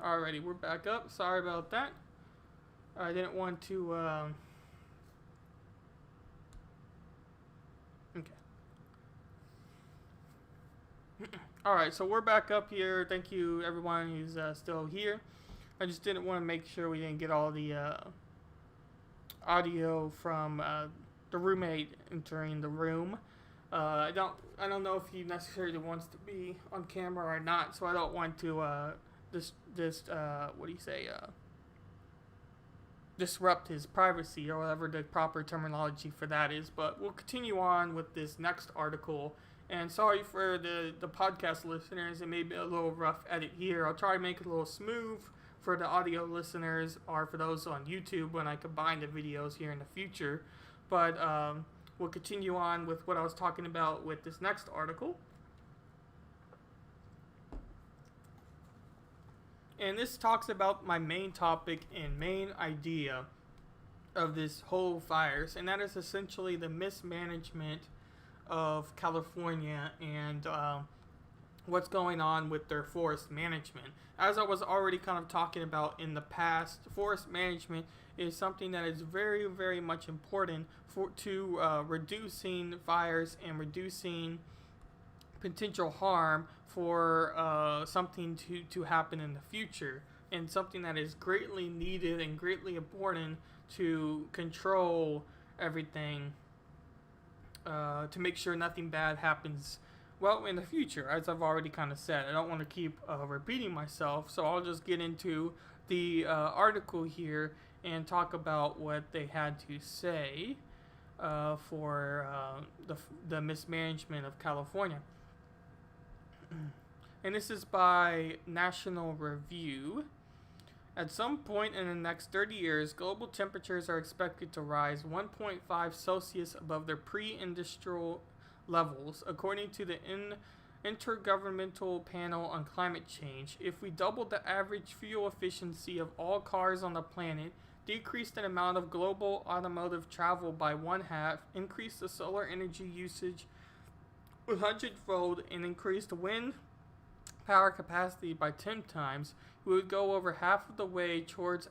Alrighty, we're back up. Sorry about that. I didn't want to, okay. Alright, so we're back up here. Thank you, everyone who's still here. I just didn't want to make sure we didn't get all the audio from the roommate entering the room. I don't know if he necessarily wants to be on camera or not, so I don't want to disrupt his privacy or whatever the proper terminology for that is. But we'll continue on with this next article. And sorry for the podcast listeners, it may be a little rough edit here. I'll try to make it a little smooth for the audio listeners or for those on YouTube when I combine the videos here in the future. But we'll continue on with what I was talking about with this next article. And this talks about my main topic and main idea of this whole virus, and that is essentially the mismanagement of California and what's going on with their forest management. As I was already kind of talking about in the past, forest management is something that is very, very much important to reducing fires and reducing potential harm for something to happen in the future, and something that is greatly needed and greatly important to control everything, to make sure nothing bad happens in the future. As I've already kind of said, I don't want to keep repeating myself, so I'll just get into the article here and talk about what they had to say for the mismanagement of California. And this is by National Review. At some point in the next 30 years, global temperatures are expected to rise 1.5 Celsius above their pre-industrial levels, according to the Intergovernmental Panel on Climate Change. If we doubled the average fuel efficiency of all cars on the planet, decreased the amount of global automotive travel by 1/2, increased the solar energy usage 100-fold, and increased wind power capacity by 10 times, we would go over half of the way towards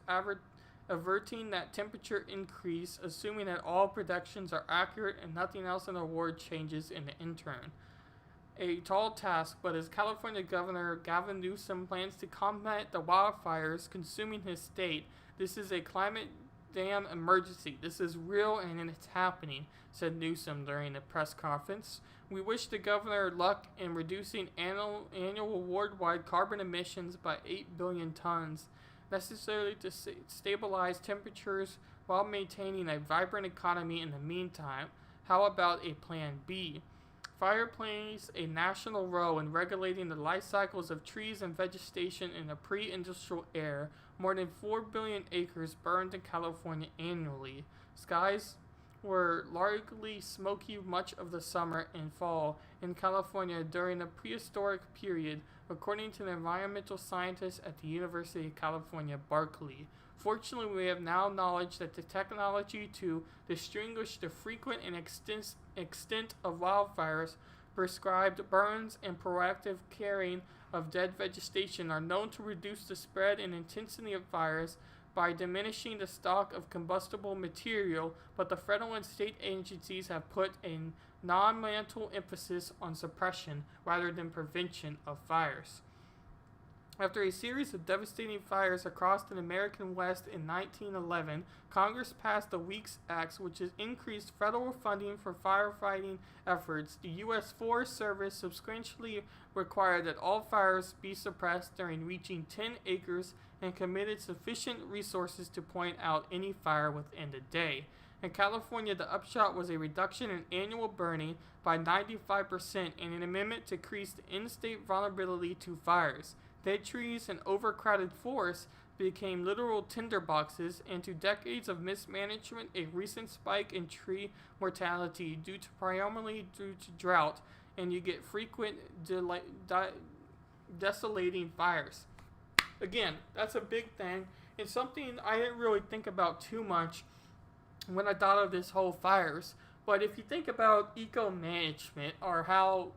averting that temperature increase, assuming that all predictions are accurate and nothing else in the world changes in the interim. A tall task, but as California Governor Gavin Newsom plans to combat the wildfires consuming his state, this is a climate damn emergency. This is real and it's happening, said Newsom during a press conference. We wish the governor luck in reducing annual worldwide carbon emissions by 8 billion tons, necessary to stabilize temperatures while maintaining a vibrant economy in the meantime. How about a plan B? Fire plays a national role in regulating the life cycles of trees and vegetation in the pre-industrial era. More than 4 billion acres burned in California annually. Skies were largely smoky much of the summer and fall in California during the prehistoric period, according to the environmental scientists at the University of California, Berkeley. Fortunately, we have now knowledge that the technology to distinguish the frequent and extent of wildfires, prescribed burns, and proactive carrying of dead vegetation are known to reduce the spread and intensity of fires by diminishing the stock of combustible material, but the federal and state agencies have put a non-mantle emphasis on suppression rather than prevention of fires. After a series of devastating fires across the American West in 1911, Congress passed the Weeks Act, which has increased federal funding for firefighting efforts. The U.S. Forest Service subsequently required that all fires be suppressed during reaching 10 acres and committed sufficient resources to point out any fire within the day. In California, the upshot was a reduction in annual burning by 95% and an amendment to increase the in-state vulnerability to fires. Dead trees and overcrowded forests became literal tinderboxes, and to decades of mismanagement, a recent spike in tree mortality primarily due to drought, and you get frequent desolating fires. Again, that's a big thing. It's something I didn't really think about too much when I thought of this whole fires. But if you think about eco-management or how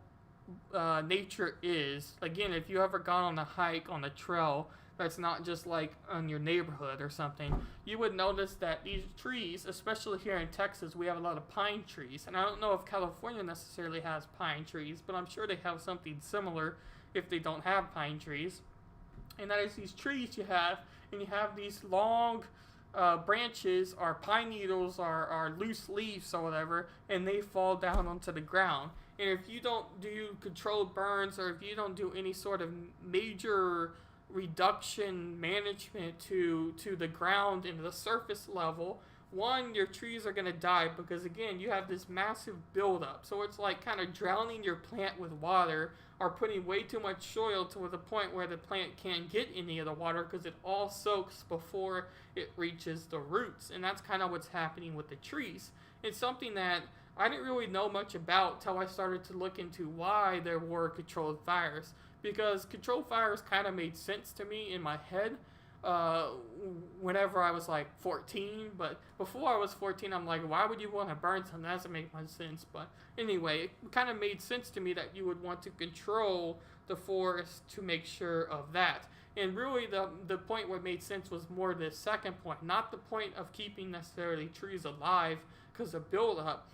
nature is, again, if you ever gone on a hike on a trail, that's not just like on your neighborhood or something, you would notice that these trees, especially here in Texas, we have a lot of pine trees. And I don't know if California necessarily has pine trees, but I'm sure they have something similar if they don't have pine trees. And that is these trees you have, and you have these long branches or pine needles or loose leaves or whatever, and they fall down onto the ground. And if you don't do controlled burns, or if you don't do any sort of major reduction management to the ground and the surface level, one, your trees are going to die, because again, you have this massive buildup. So it's like kind of drowning your plant with water, or putting way too much soil to the point where the plant can't get any of the water because it all soaks before it reaches the roots. And that's kind of what's happening with the trees. It's something that I didn't really know much about till I started to look into why there were controlled fires. Because controlled fires kind of made sense to me in my head whenever I was like 14. But before I was 14, I'm like, why would you want to burn something? That doesn't make much sense. But anyway, it kind of made sense to me that you would want to control the forest to make sure of that. And really, the point what made sense was more the second point, not the point of keeping necessarily trees alive because of buildup,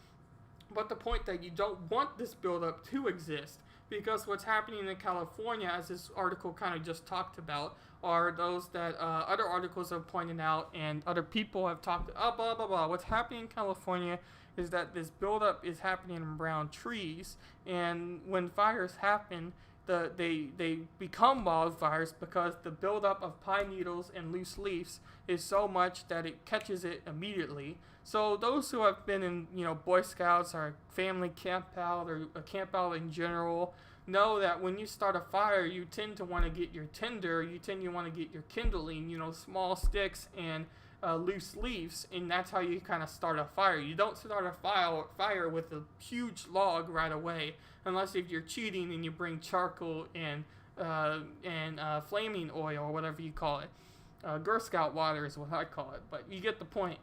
but the point that you don't want this buildup to exist. Because what's happening in California, as this article kind of just talked about, are those that other articles have pointed out and other people have talked about, blah, blah, blah. What's happening in California is that this buildup is happening around trees, and when fires happen, they become wildfires because the buildup of pine needles and loose leaves is so much that it catches it immediately. So those who have been in, Boy Scouts or family camp out or a camp out in general know that when you start a fire, you tend to want to get your tinder, you tend to want to get your kindling, small sticks and loose leaves, and that's how you kind of start a fire. You don't start a fire with a huge log right away, unless if you're cheating and you bring charcoal and flaming oil or whatever you call it. Girl Scout water is what I call it, but you get the point.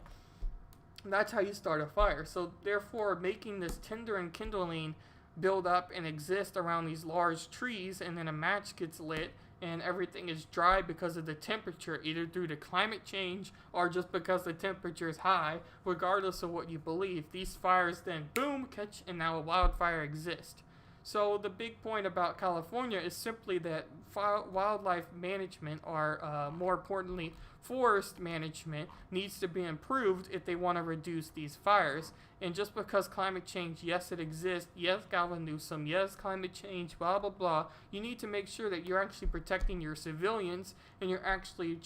That's how you start a fire. So therefore, making this tinder and kindling build up and exist around these large trees, and then a match gets lit and everything is dry because of the temperature, either due to climate change or just because the temperature is high, regardless of what you believe, these fires then boom, catch, and now a wildfire exists. So the big point about California is simply that wildlife management, or more importantly, forest management, needs to be improved if they want to reduce these fires. And just because climate change, yes, it exists, yes, Gavin Newsom, yes, climate change, blah, blah, blah, you need to make sure that you're actually protecting your civilians and you're actually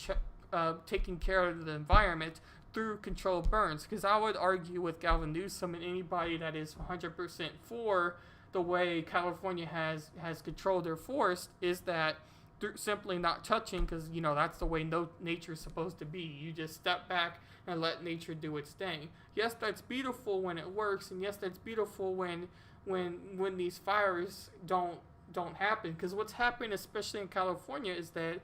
taking care of the environment through controlled burns. Because I would argue with Gavin Newsom and anybody that is 100% for the way California has controlled their forest is that through simply not touching, because that's the way nature is supposed to be. You just step back and let nature do its thing. Yes, that's beautiful when it works, and yes, that's beautiful when these fires don't happen. Because what's happened, especially in California, is that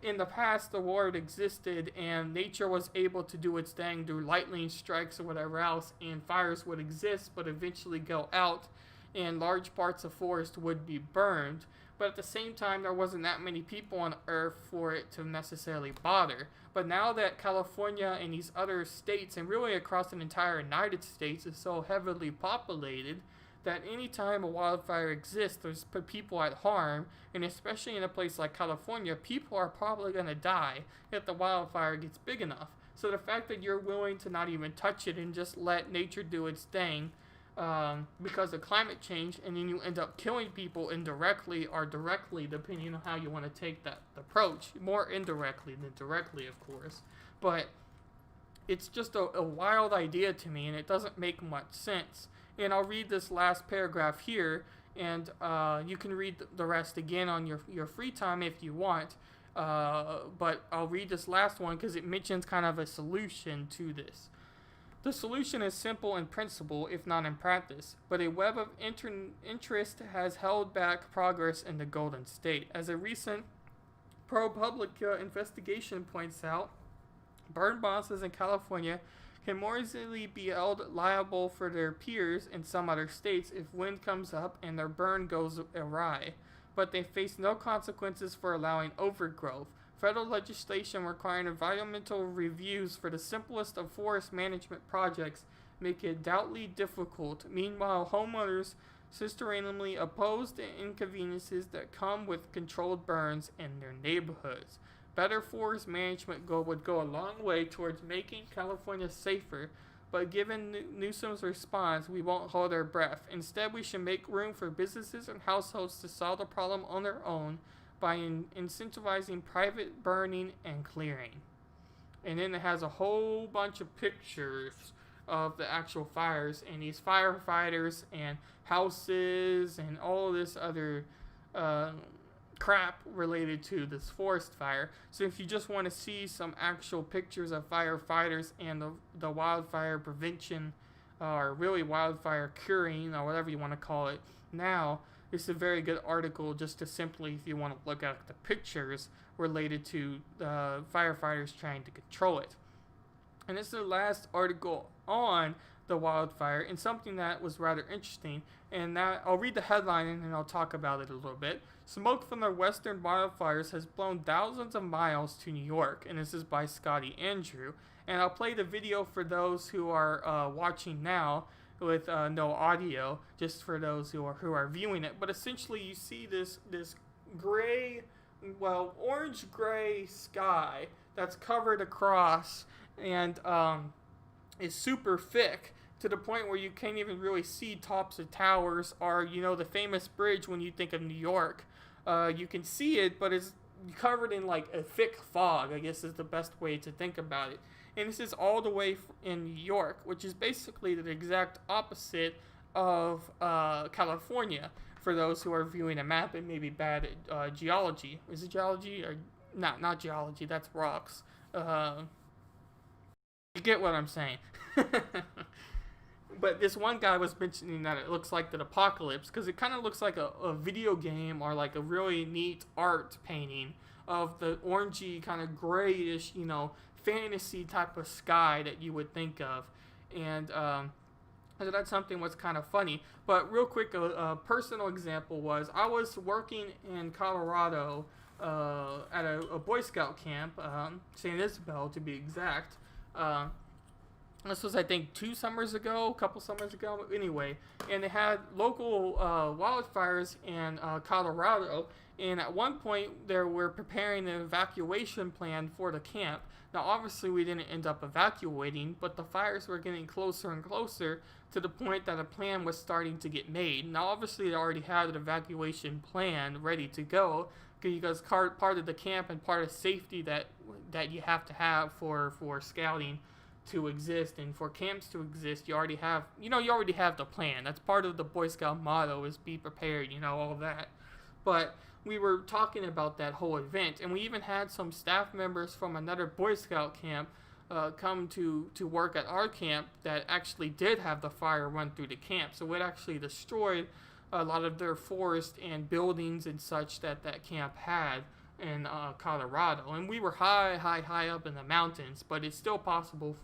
in the past the war existed and nature was able to do its thing through lightning strikes or whatever else, and fires would exist but eventually go out, and large parts of forest would be burned. But at the same time, there wasn't that many people on Earth for it to necessarily bother. But now that California and these other states, and really across the entire United States, is so heavily populated, that anytime a wildfire exists, there's people at harm, and especially in a place like California, people are probably going to die if the wildfire gets big enough. So the fact that you're willing to not even touch it and just let nature do its thing, because of climate change, and then you end up killing people indirectly or directly, depending on how you want to take that approach. More indirectly than directly, of course. But it's just a wild idea to me, and it doesn't make much sense. And I'll read this last paragraph here, and you can read the rest again on your free time if you want. But I'll read this last one because it mentions kind of a solution to this. The solution is simple in principle, if not in practice, but a web of interest has held back progress in the Golden State. As a recent ProPublica investigation points out, burn bosses in California can more easily be held liable for their peers in some other states if wind comes up and their burn goes awry, but they face no consequences for allowing overgrowth. Federal legislation requiring environmental reviews for the simplest of forest management projects make it doubly difficult. Meanwhile, homeowners systematically oppose the inconveniences that come with controlled burns in their neighborhoods. Better forest management would go a long way towards making California safer, but given Newsom's response, we won't hold our breath. Instead, we should make room for businesses and households to solve the problem on their own by incentivizing private burning and clearing. And then it has a whole bunch of pictures of the actual fires and these firefighters and houses and all this other crap related to this forest fire. So if you just want to see some actual pictures of firefighters and the wildfire prevention, or really wildfire curing, or whatever you want to call it, now this is a very good article just to simply, if you want to look at the pictures related to firefighters trying to control it. And this is the last article on the wildfire, and something that was rather interesting, and that I'll read the headline and then I'll talk about it a little bit. Smoke from the western wildfires has blown thousands of miles to New York, and this is by Scotty Andrew. And I'll play the video for those who are watching now with no audio, just for those who are viewing it. But essentially, you see this gray, well, orange gray sky that's covered across, and is super thick to the point where you can't even really see tops of towers, or the famous bridge when you think of New York. You can see it, but it's covered in like a thick fog, I guess is the best way to think about it. And this is all the way in New York, which is basically the exact opposite of California, for those who are viewing a map and maybe bad at geology. Is it geology? Or not geology, that's rocks. You get what I'm saying. But this one guy was mentioning that it looks like the apocalypse, because it kind of looks like a video game, or like a really neat art painting of the orangey kind of grayish, fantasy type of sky that you would think of. And so that's something was kind of funny. But real quick, a personal example was, I was working in Colorado at a Boy Scout camp, San Isabel to be exact. This was, I think, 2 summers ago, a couple summers ago, anyway. And they had local wildfires in Colorado. And at one point, they were preparing an evacuation plan for the camp. Now, obviously, we didn't end up evacuating, but the fires were getting closer and closer to the point that a plan was starting to get made. Now, obviously, they already had an evacuation plan ready to go, because part of the camp and part of safety that you have to have for scouting to exist, and for camps to exist, you already have the plan. That's part of the Boy Scout motto, is be prepared, all that. But we were talking about that whole event, and we even had some staff members from another Boy Scout camp come to work at our camp that actually did have the fire run through the camp. So it actually destroyed a lot of their forest and buildings and such that camp had in Colorado. And we were high up in the mountains, but it's still possible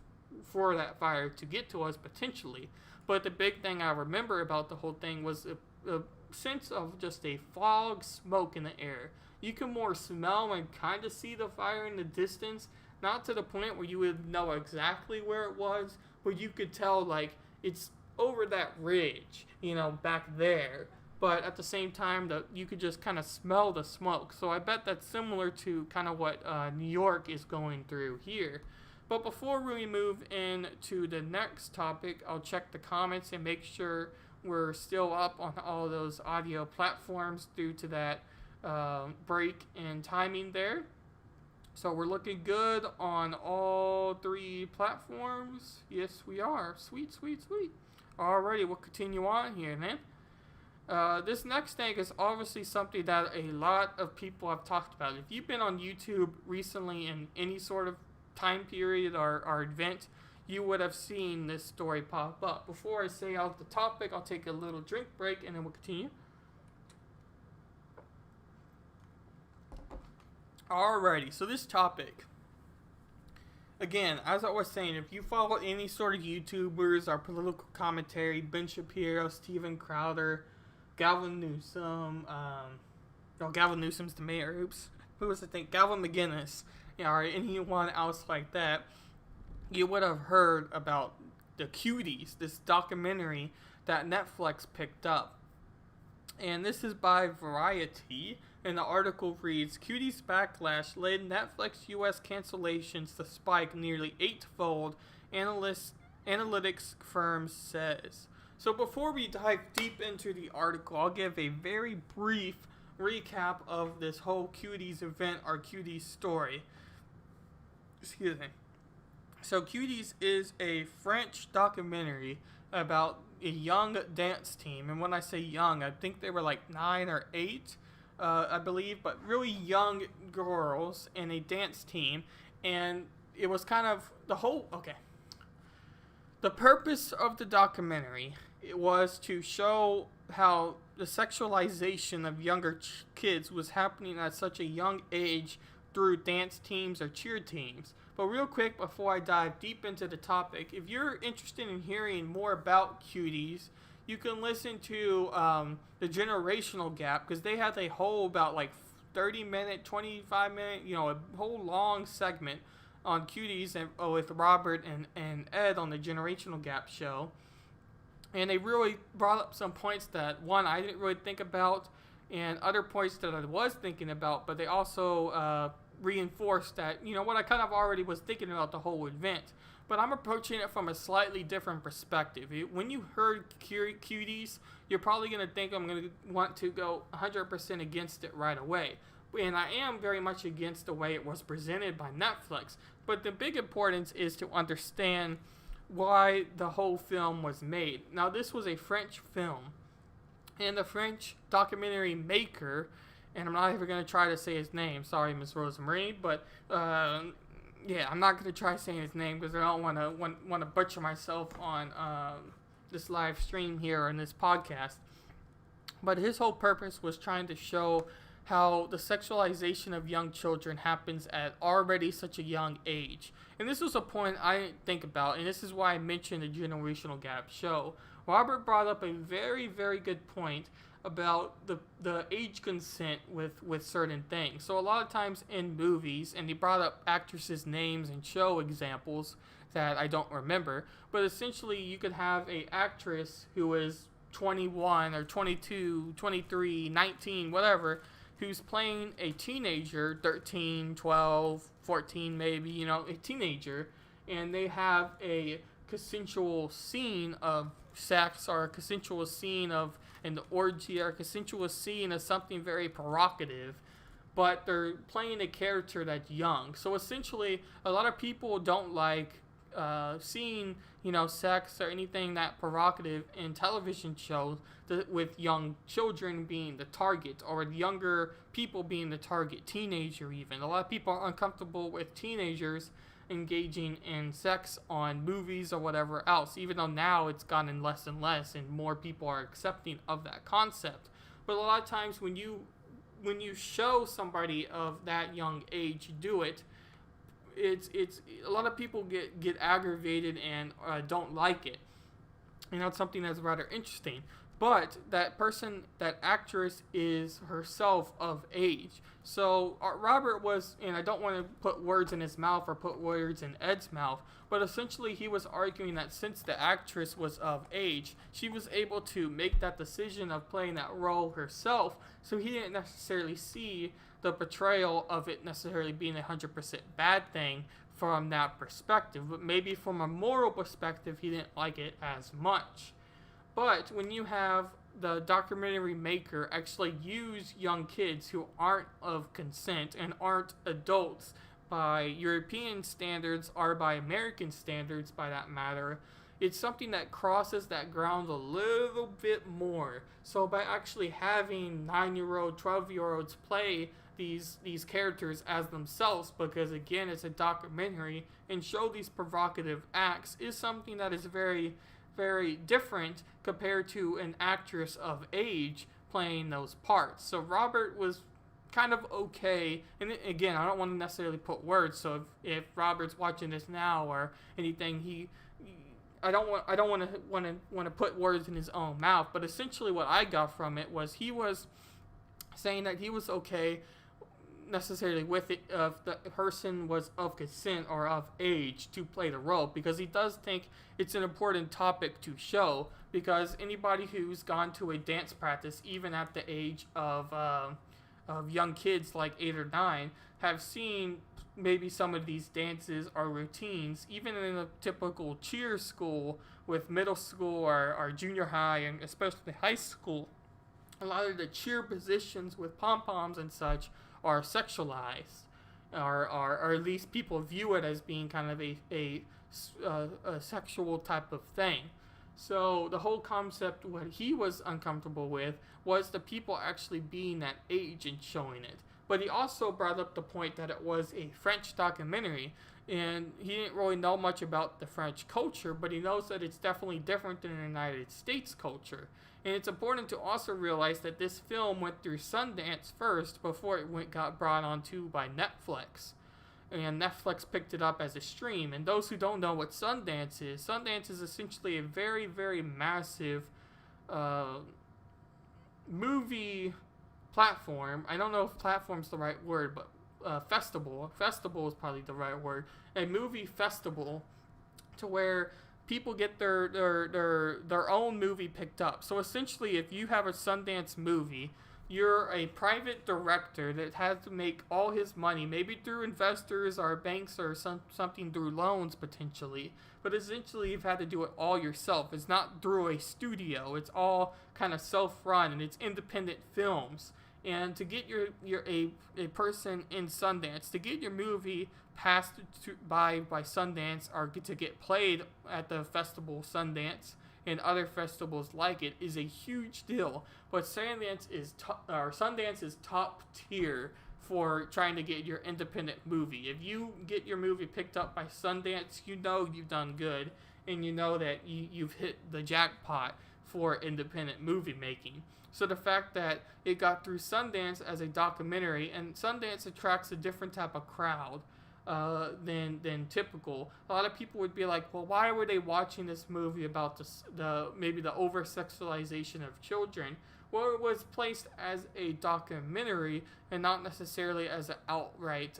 for that fire to get to us potentially. But the big thing I remember about the whole thing was a sense of just a fog, smoke in the air. You can more smell and kind of see the fire in the distance, not to the point where you would know exactly where it was, but you could tell like it's over that ridge, back there. But at the same time, you could just kind of smell the smoke. So I bet that's similar to kind of what New York is going through here. But before we move into the next topic, I'll check the comments and make sure we're still up on all those audio platforms due to that break in timing there. So we're looking good on all 3 platforms. Yes, we are. Sweet. Alrighty, we'll continue on here, man. This next thing is obviously something that a lot of people have talked about. If you've been on YouTube recently in any sort of time period or event, you would have seen this story pop up. Before I say out the topic, I'll take a little drink break and then we'll continue. Alrighty, so this topic, again, as I was saying, if you follow any sort of YouTubers or political commentary, Ben Shapiro, Steven Crowder, Gavin Newsom, Gavin Newsom's the mayor, oops. who was I think Galvin McGinnis, or anyone else like that, you would have heard about the Cuties, this documentary that Netflix picked up. And this is by Variety, and the article reads, Cuties backlash led Netflix US cancellations to spike nearly 8-fold, analytics firm says. So before we dive deep into the article, I'll give a very brief recap of this whole Cuties event or Cuties story. Excuse me. So Cuties is a French documentary about a young dance team. And when I say young, I think they were like 9 or 8, I believe, but really young girls in a dance team. And it was kind of the purpose of the documentary was to show how the sexualization of younger kids was happening at such a young age through dance teams or cheer teams. But real quick, before I dive deep into the topic, if you're interested in hearing more about Cuties, you can listen to the generational gap, because they had a whole about like 30-minute, 25-minute, a whole long segment on Cuties and with Robert and Ed on the generational gap show. And they really brought up some points that, one, I didn't really think about, and other points that I was thinking about, but they also reinforced that, what I kind of already was thinking about the whole event. But I'm approaching it from a slightly different perspective. When you heard Cuties, you're probably going to think I'm going to want to go 100% against it right away. And I am very much against the way it was presented by Netflix. But the big importance is to understand why the whole film was made. Now, this was a French film, and the French documentary maker, and I'm not even going to try to say his name, sorry, Miss Rosemarie, but I'm not going to try saying his name because I don't want to butcher myself on this live stream here in this podcast. But his whole purpose was trying to show how the sexualization of young children happens at already such a young age. And this was a point I didn't think about, and this is why I mentioned the generational gap show. Robert brought up a very, very good point about the age consent with certain things. So a lot of times in movies, and he brought up actresses' names and show examples that I don't remember, but essentially you could have a actress who is 21 or 22, 23, 19, whatever, who's playing a teenager, 13, 12, 14 maybe, a teenager, and they have a consensual scene of sex or a consensual scene of an orgy or a consensual scene of something very provocative, but they're playing a character that's young. So essentially, a lot of people don't like seeing, sex or anything that provocative in television shows with young children being the target, or younger people being the target, teenager even. A lot of people are uncomfortable with teenagers engaging in sex on movies or whatever else, even though now it's gotten less and less and more people are accepting of that concept. But a lot of times when you show somebody of that young age do it, it's a lot of people get aggravated and don't like it. It's something that's rather interesting. But that actress is herself of age. So Robert was, and I don't want to put words in his mouth or put words in Ed's mouth, but essentially he was arguing that since the actress was of age, she was able to make that decision of playing that role herself, so he didn't necessarily see the portrayal of it necessarily being 100% bad thing from that perspective, but maybe from a moral perspective he didn't like it as much. But when you have the documentary maker actually use young kids who aren't of consent and aren't adults by European standards or by American standards by that matter, it's something that crosses that ground a little bit more. So by actually having 9-year-old, 12-year-olds play these characters as themselves, because again it's a documentary, and show these provocative acts is something that is very, very different compared to an actress of age playing those parts. So Robert was kind of okay, and again, I don't want to necessarily put words, so if Robert's watching this now or anything, I don't want to put words in his own mouth, but essentially what I got from it was he was saying that he was okay necessarily with it if the person was of consent or of age to play the role, because he does think it's an important topic to show, because anybody who's gone to a dance practice, even at the age of young kids like 8 or 9, have seen maybe some of these dances or routines, even in a typical cheer school with middle school or junior high and especially high school. A lot of the cheer positions with pom-poms and such are sexualized, or at least people view it as being kind of a sexual type of thing. So the whole concept, what he was uncomfortable with, was the people actually being that age and showing it. But he also brought up the point that it was a French documentary, and he didn't really know much about the French culture, but he knows that it's definitely different than the United States culture. And it's important to also realize that this film went through Sundance first before it got brought onto by Netflix. And Netflix picked it up as a stream. And those who don't know what Sundance is essentially a very, very massive movie platform. I don't know if platform's the right word, but festival. Festival is probably the right word. A movie festival to where people get their own movie picked up. So essentially, if you have a Sundance movie, you're a private director that has to make all his money, maybe through investors or banks or something through loans potentially. But essentially, you've had to do it all yourself. It's not through a studio. It's all kind of self-run, and it's independent films. And to get a person in Sundance, to get your movie passed by Sundance or to get played at the festival Sundance and other festivals like it is a huge deal. But Sundance is top tier for trying to get your independent movie. If you get your movie picked up by Sundance, you know you've done good, and you know that you've hit the jackpot for independent movie making. So the fact that it got through Sundance as a documentary, and Sundance attracts a different type of crowd than typical. A lot of people would be like, well, why were they watching this movie about maybe the over-sexualization of children? Well, it was placed as a documentary and not necessarily as an outright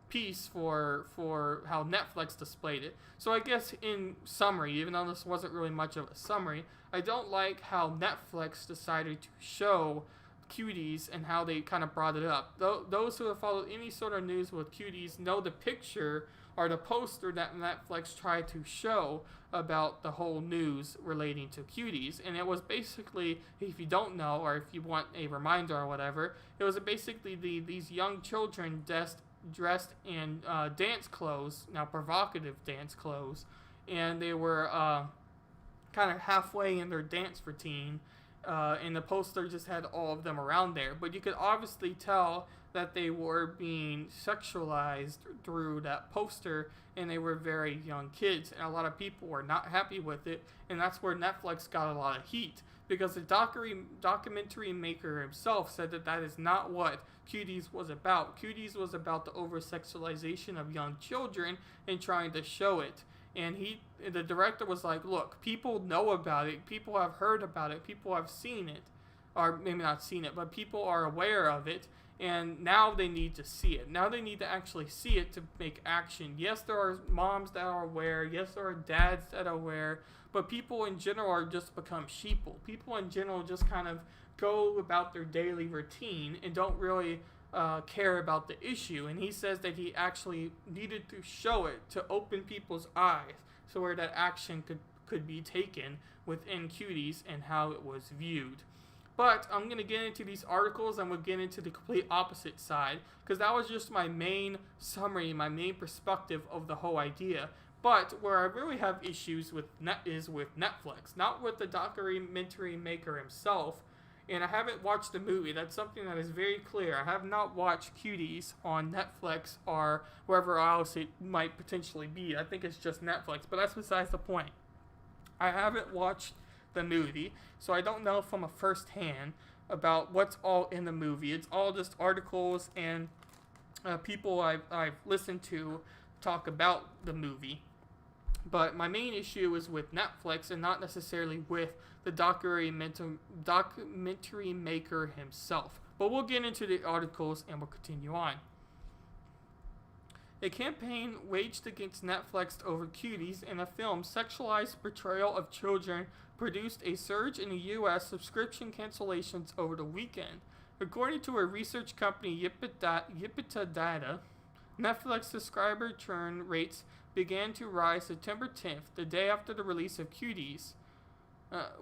piece for how Netflix displayed it. So I guess in summary, even though this wasn't really much of a summary, I don't like how Netflix decided to show Cuties and how they kind of brought it up. Those who have followed any sort of news with Cuties know the picture or the poster that Netflix tried to show about the whole news relating to Cuties. And it was basically, if you don't know or if you want a reminder or whatever, it was basically these young children dressed in dance clothes, now provocative dance clothes, and they were kind of halfway in their dance routine, and the poster just had all of them around there. But you could obviously tell that they were being sexualized through that poster, and they were very young kids, and a lot of people were not happy with it, and that's where Netflix got a lot of heat, because the documentary maker himself said that is not what Cuties was about. Cuties was about the over-sexualization of young children and trying to show it. And the director was like, look, people know about it, people have heard about it, people have seen it, or maybe not seen it, but people are aware of it, and now they need to see it. Now they need to actually see it to make action. Yes, there are moms that are aware, yes, there are dads that are aware, but people in general are just become sheeple. People in general just kind of go about their daily routine and don't really care about the issue. And he says that he actually needed to show it to open people's eyes so where that action could be taken within Cuties and how it was viewed. But I'm going to get into these articles and we'll get into the complete opposite side, because that was just my main summary, my main perspective of the whole idea. But where I really have issues is with Netflix, not with the documentary maker himself. And I haven't watched the movie. That's something that is very clear. I have not watched Cuties on Netflix or wherever else it might potentially be. I think it's just Netflix, but that's besides the point. I haven't watched the movie, so I don't know from a first hand about what's all in the movie. It's all just articles and people I've listened to talk about the movie. But my main issue is with Netflix and not necessarily with the documentary maker himself. But we'll get into the articles and we'll continue on. A campaign waged against Netflix over Cuties and a film sexualized portrayal of children produced a surge in the U.S. subscription cancellations over the weekend. According to a research company Yipita Data, Netflix subscriber churn rates began to rise September 10th, the day after the release of Cuties,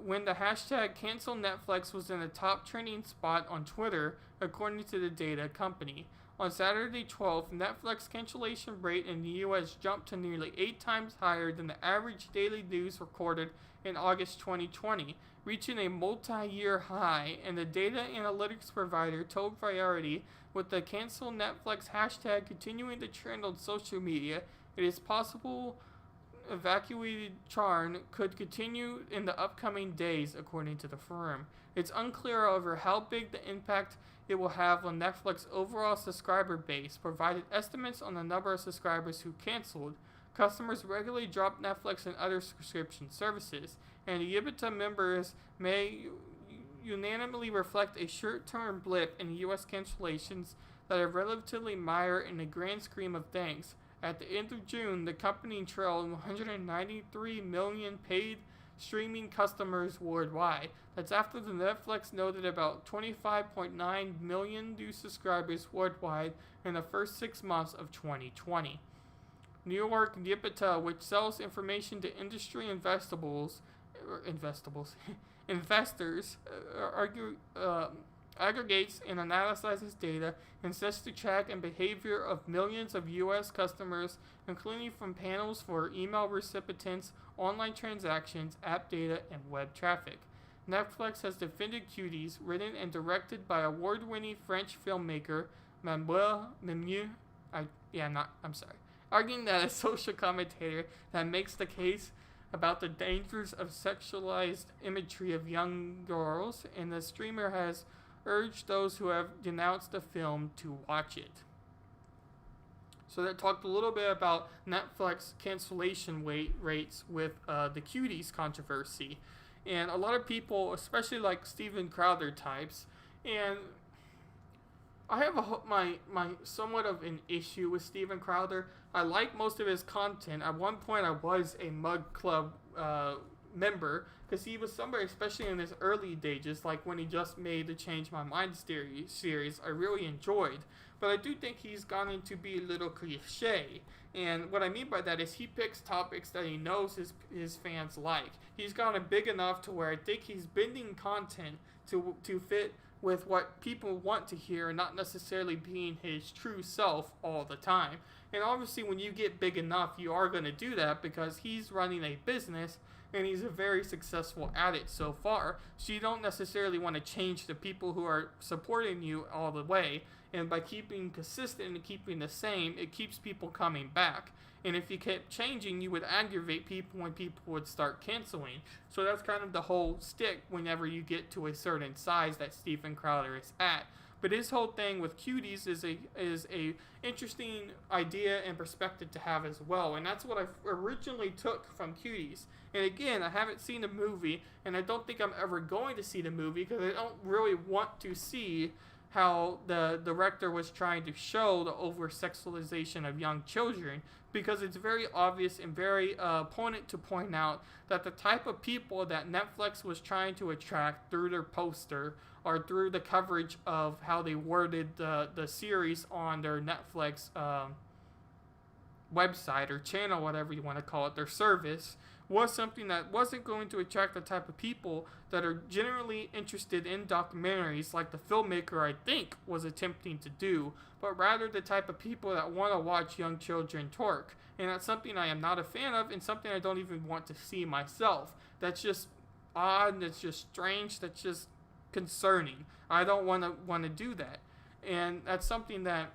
when the hashtag Cancel Netflix was in the top trending spot on Twitter, according to the data company. On Saturday 12th, Netflix cancellation rate in the U.S. jumped to nearly 8 times higher than the average daily news recorded in August 2020, reaching a multi-year high, and the data analytics provider told Variety, with the Cancel Netflix hashtag continuing the trend on social media, it is possible evacuated churn could continue in the upcoming days, according to the firm. It's unclear, however, how big the impact it will have on Netflix's overall subscriber base, provided estimates on the number of subscribers who canceled. Customers regularly drop Netflix and other subscription services, and the EBITDA members may unanimously reflect a short-term blip in U.S. cancellations that are relatively minor in the grand scheme of things. At the end of June, the company trailed 193 million paid streaming customers worldwide. That's after the Netflix noted about 25.9 million new subscribers worldwide in the first 6 months of 2020. New York Yipita, which sells information to industry investors, aggregates and analyzes data and sets the track and behavior of millions of U.S. customers, including from panels for email recipients, online transactions, app data, and web traffic. Netflix has defended Cuties, written and directed by award-winning French filmmaker Manuel Menu. Arguing that a social commentator that makes the case about the dangers of sexualized imagery of young girls, and the streamer has urged those who have denounced the film to watch it. So that talked a little bit about Netflix cancellation rates with the Cuties controversy. And a lot of people, especially like Steven Crowder types, and I have my somewhat of an issue with Steven Crowder. I like most of his content. At one point, I was a Mug Club member, because he was somebody, especially in his early days, like when he just made the Change My Mind series, I really enjoyed. But I do think he's gotten to be a little cliche. And what I mean by that is he picks topics that he knows his fans like. He's gotten big enough to where I think he's bending content to fit with what people want to hear, and not necessarily being his true self all the time. And obviously when you get big enough, you are going to do that, because he's running a business and he's very successful at it so far. So you don't necessarily want to change the people who are supporting you all the way. And by keeping consistent and keeping the same, it keeps people coming back. And if you kept changing, you would aggravate people when people would start canceling. So that's kind of the whole stick whenever you get to a certain size that Steven Crowder is at. But his whole thing with Cuties is a interesting idea and perspective to have as well. And that's what I originally took from Cuties. And again, I haven't seen the movie, and I don't think I'm ever going to see the movie, because I don't really want to see how the director was trying to show the over-sexualization of young children, because it's very obvious and very poignant to point out that the type of people that Netflix was trying to attract through their poster, or through the coverage of how they worded the series on their Netflix website or channel, whatever you want to call it, their service, was something that wasn't going to attract the type of people that are generally interested in documentaries, like the filmmaker, I think, was attempting to do, but rather the type of people that want to watch young children twerk. And that's something I am not a fan of, and something I don't even want to see myself. That's just odd, that's just strange, that's just concerning. I don't want to do that. And that's something that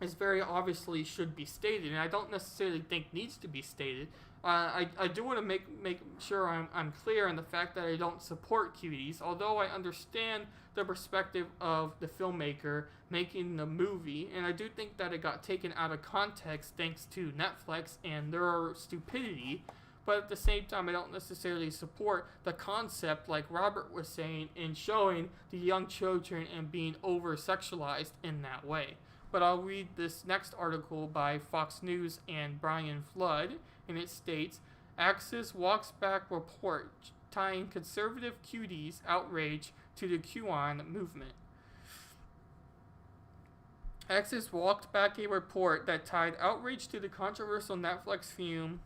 is very obviously should be stated, and I don't necessarily think needs to be stated. I do want to make sure I'm clear on the fact that I don't support Cuties, although I understand the perspective of the filmmaker making the movie, and I do think that it got taken out of context thanks to Netflix and their stupidity. But at the same time, I don't necessarily support the concept, like Robert was saying, in showing the young children and being over-sexualized in that way. But I'll read this next article by Fox News and Brian Flood, and it states, Axis walks back report tying conservative Cuties outrage to the QAnon movement. Axis walked back a report that tied outrage to the controversial Netflix film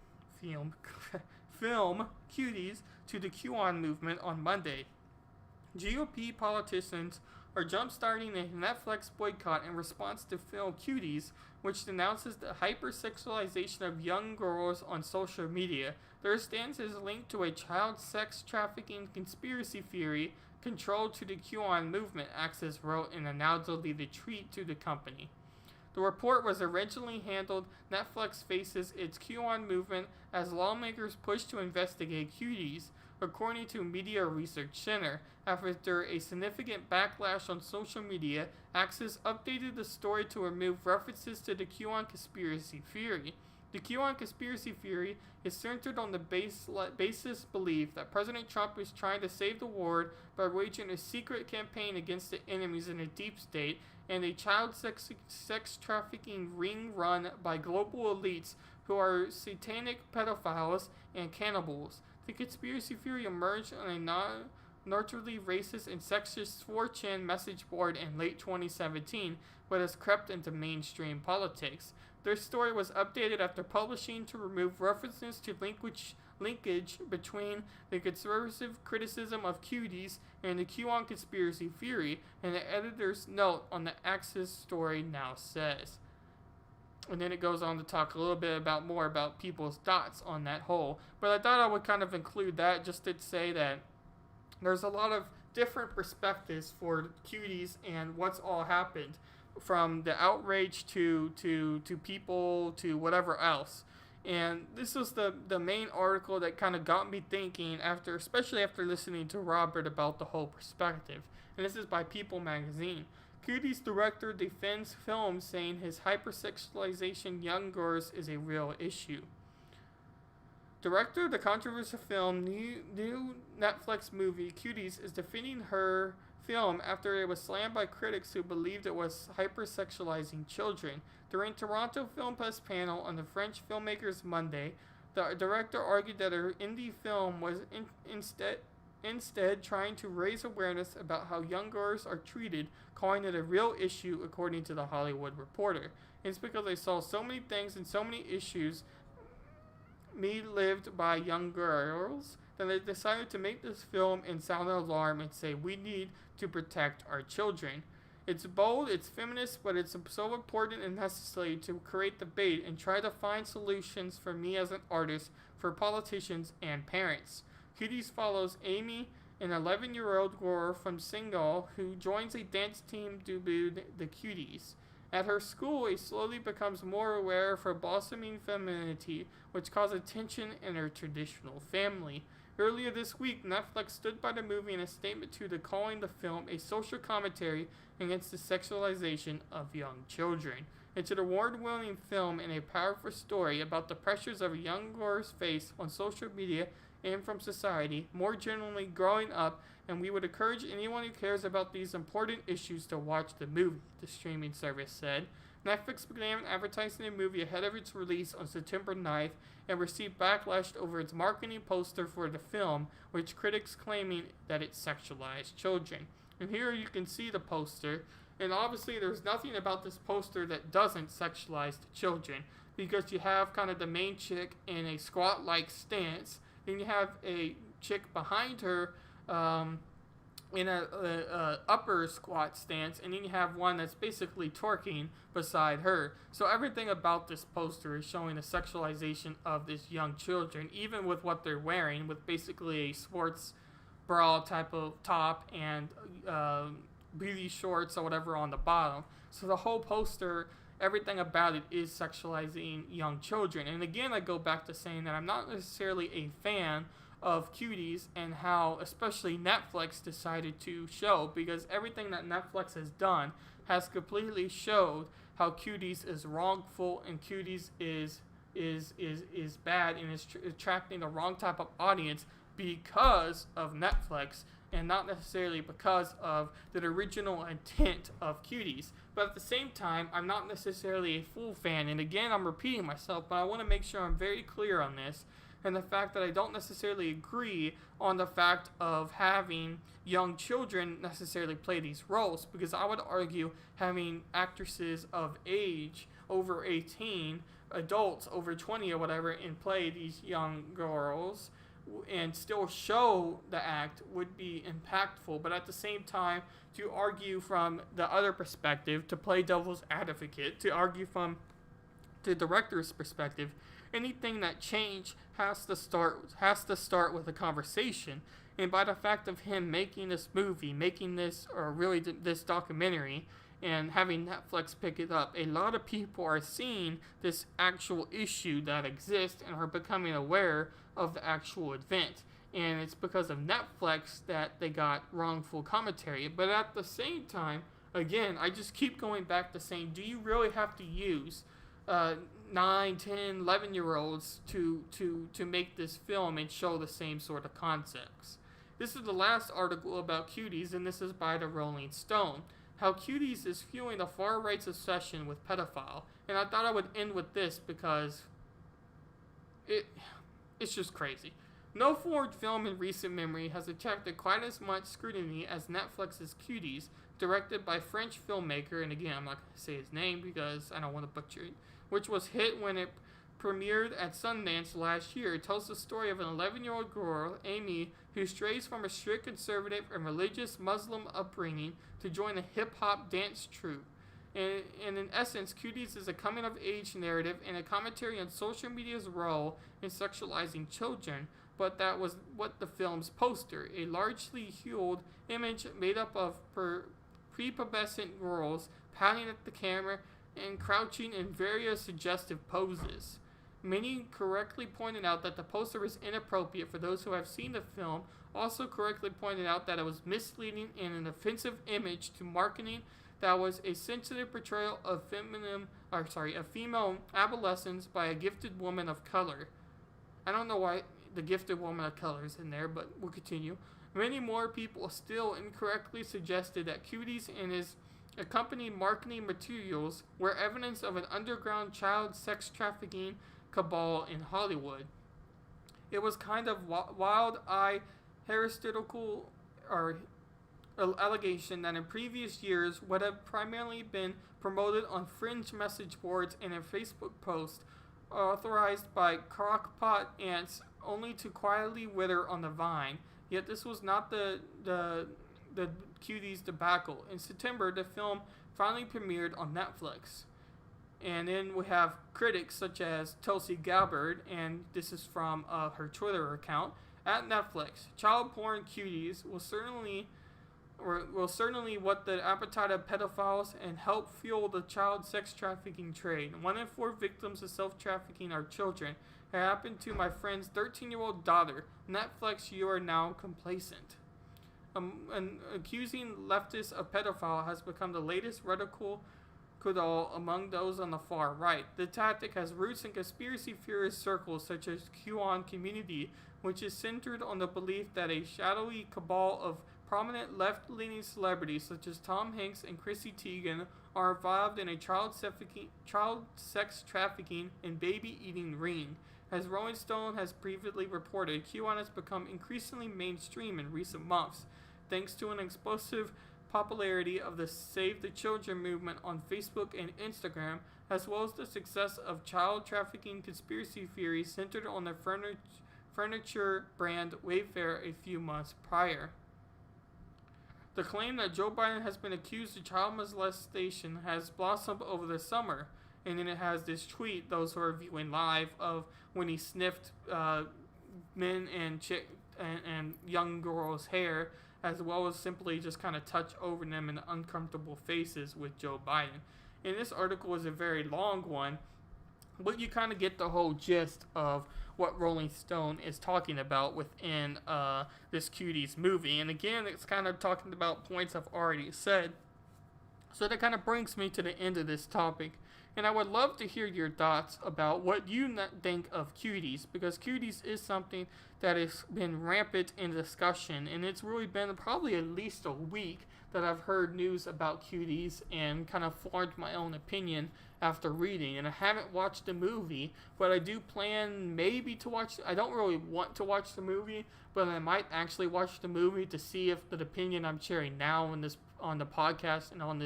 Cuties to the QAnon movement on Monday. GOP politicians are jump-starting a Netflix boycott in response to film Cuties, which denounces the hypersexualization of young girls on social media. Their stance is linked to a child sex trafficking conspiracy theory controlled to the QAnon movement, Axis wrote in a now-deleted tweet to the company. The report was originally handled Netflix faces its QAnon movement as lawmakers push to investigate Cuties, according to Media Research Center. After a significant backlash on social media, Axis updated the story to remove references to the QAnon conspiracy theory. The QAnon conspiracy theory is centered on the basis belief that President Trump is trying to save the world by waging a secret campaign against the enemies in the deep state and a child sex trafficking ring run by global elites who are satanic pedophiles and cannibals. The conspiracy theory emerged on a non-neutrally racist and sexist 4chan message board in late 2017, but has crept into mainstream politics. Their story was updated after publishing to remove references to linkage between the conservative criticism of Cuties and the QAnon conspiracy theory, and the editor's note on the Axis story now says. And then it goes on to talk a little bit more about people's thoughts on that whole. But I thought I would kind of include that just to say that there's a lot of different perspectives for Cuties and what's all happened, from the outrage to people to whatever else. And this was the main article that kind of got me thinking, especially after listening to Robert about the whole perspective. And this is by People magazine. Cuties director defends film, saying his hypersexualization young girls is a real issue. Director of the controversial film new Netflix movie Cuties is defending her film after it was slammed by critics who believed it was hypersexualizing children. During Toronto Film Fest panel on the French filmmakers Monday, the director argued that her indie film was instead trying to raise awareness about how young girls are treated, calling it a real issue, according to the Hollywood Reporter. It's because I saw so many things and so many issues lived by young girls that I decided to make this film and sound an alarm and say we need to protect our children. It's bold, it's feminist, but it's so important and necessary to create debate and try to find solutions for me as an artist, for politicians, and parents. Cuties follows Amy, an 11-year-old girl from Senegal who joins a dance team dubbed the Cuties. At her school, he slowly becomes more aware of her blossoming femininity, which causes tension in her traditional family. Earlier this week, Netflix stood by the movie in a statement calling the film a social commentary against the sexualization of young children. It's an award-winning film and a powerful story about the pressures of a young girl's face on social media and from society, more generally growing up, and we would encourage anyone who cares about these important issues to watch the movie, the streaming service said. Netflix began advertising the movie ahead of its release on September 9th and received backlash over its marketing poster for the film, which critics claiming that it sexualized children. And here you can see the poster, and obviously there's nothing about this poster that doesn't sexualize the children, because you have kind of the main chick in a squat-like stance, and you have a chick behind her in a upper squat stance, and then you have one that's basically twerking beside her. So everything about this poster is showing the sexualization of these young children, even with what they're wearing, with basically a sports bra type of top and booty shorts or whatever on the bottom. So the whole poster everything about it is sexualizing young children. And again, I go back to saying that I'm not necessarily a fan of Cuties and how especially Netflix decided to show, because everything that Netflix has done has completely showed how Cuties is wrongful and Cuties is bad and is attracting the wrong type of audience because of Netflix and not necessarily because of the original intent of Cuties. But at the same time, I'm not necessarily a full fan, and again, I'm repeating myself, but I want to make sure I'm very clear on this, and the fact that I don't necessarily agree on the fact of having young children necessarily play these roles, because I would argue having actresses of age over 18, adults over 20 or whatever, and play these young girls and still show the act would be impactful. But at the same time, to argue from the other perspective, to play devil's advocate, to argue from the director's perspective, anything that change has to start with a conversation. And by the fact of him making this movie, making this, or really this documentary, and having Netflix pick it up, a lot of people are seeing this actual issue that exists and are becoming aware of the actual event. And it's because of Netflix that they got wrongful commentary. But at the same time, again, I just keep going back to saying, do you really have to use 9, 10, 11-year-olds to make this film and show the same sort of concepts? This is the last article about Cuties, and this is by the Rolling Stone. How Cuties is fueling the far-right's obsession with pedophile. And I thought I would end with this because it's just crazy. No foreign film in recent memory has attracted quite as much scrutiny as Netflix's Cuties, directed by French filmmaker, and again, I'm not going to say his name because I don't want to butcher it, which was hit when it premiered at Sundance last year. It tells the story of an 11-year-old girl, Amy, who strays from a strict conservative and religious Muslim upbringing to join a hip-hop dance troupe. And in essence, Cuties is a coming-of-age narrative and a commentary on social media's role in sexualizing children, but that was what the film's poster, a largely hued image made up of prepubescent girls pouting at the camera and crouching in various suggestive poses. Many correctly pointed out that the poster was inappropriate for those who have seen the film, also correctly pointed out that it was misleading and an offensive image to marketing that was a sensitive portrayal of female adolescence by a gifted woman of color. I don't know why the gifted woman of color is in there, but we'll continue. Many more people still incorrectly suggested that Cuties and his accompanying marketing materials were evidence of an underground child sex trafficking cabal in Hollywood. It was kind of wild-eyed, heretical, or allegation that in previous years would have primarily been promoted on fringe message boards and in Facebook posts authorized by crockpot ants only to quietly wither on the vine. Yet this was not the Cuties debacle. In September, the film finally premiered on Netflix. And then we have critics such as Tulsi Gabbard, and this is from her Twitter account, at Netflix. Child porn Cuties will certainly whet the appetite of pedophiles and help fuel the child sex trafficking trade. 1 in 4 victims of self-trafficking are children. It happened to my friend's 13-year-old daughter. Netflix, you are now complacent. And accusing leftists of pedophile has become the latest radical caudal among those on the far right. The tactic has roots in conspiracy theorist circles such as QAnon community, which is centered on the belief that a shadowy cabal of prominent left-leaning celebrities such as Tom Hanks and Chrissy Teigen are involved in a child sex trafficking and baby-eating ring. As Rolling Stone has previously reported, QAnon has become increasingly mainstream in recent months, thanks to an explosive popularity of the Save the Children movement on Facebook and Instagram, as well as the success of child trafficking conspiracy theories centered on the furniture brand Wayfair a few months prior. The claim that Joe Biden has been accused of child molestation has blossomed over the summer, and then it has this tweet, those who are viewing live, of when he sniffed men and young girls' hair, as well as simply just kind of touch over them in uncomfortable faces with Joe Biden. And this article is a very long one, but you kind of get the whole gist of what Rolling Stone is talking about within this Cuties movie. And again, it's kind of talking about points I've already said. So that kind of brings me to the end of this topic. And I would love to hear your thoughts about what you think of Cuties, because Cuties is something that has been rampant in discussion, and it's really been probably at least a week that I've heard news about Cuties and kind of formed my own opinion after reading. And I haven't watched the movie, but I do plan maybe to watch. I don't really want to watch the movie, but I might actually watch the movie to see if the opinion I'm sharing now on the podcast and on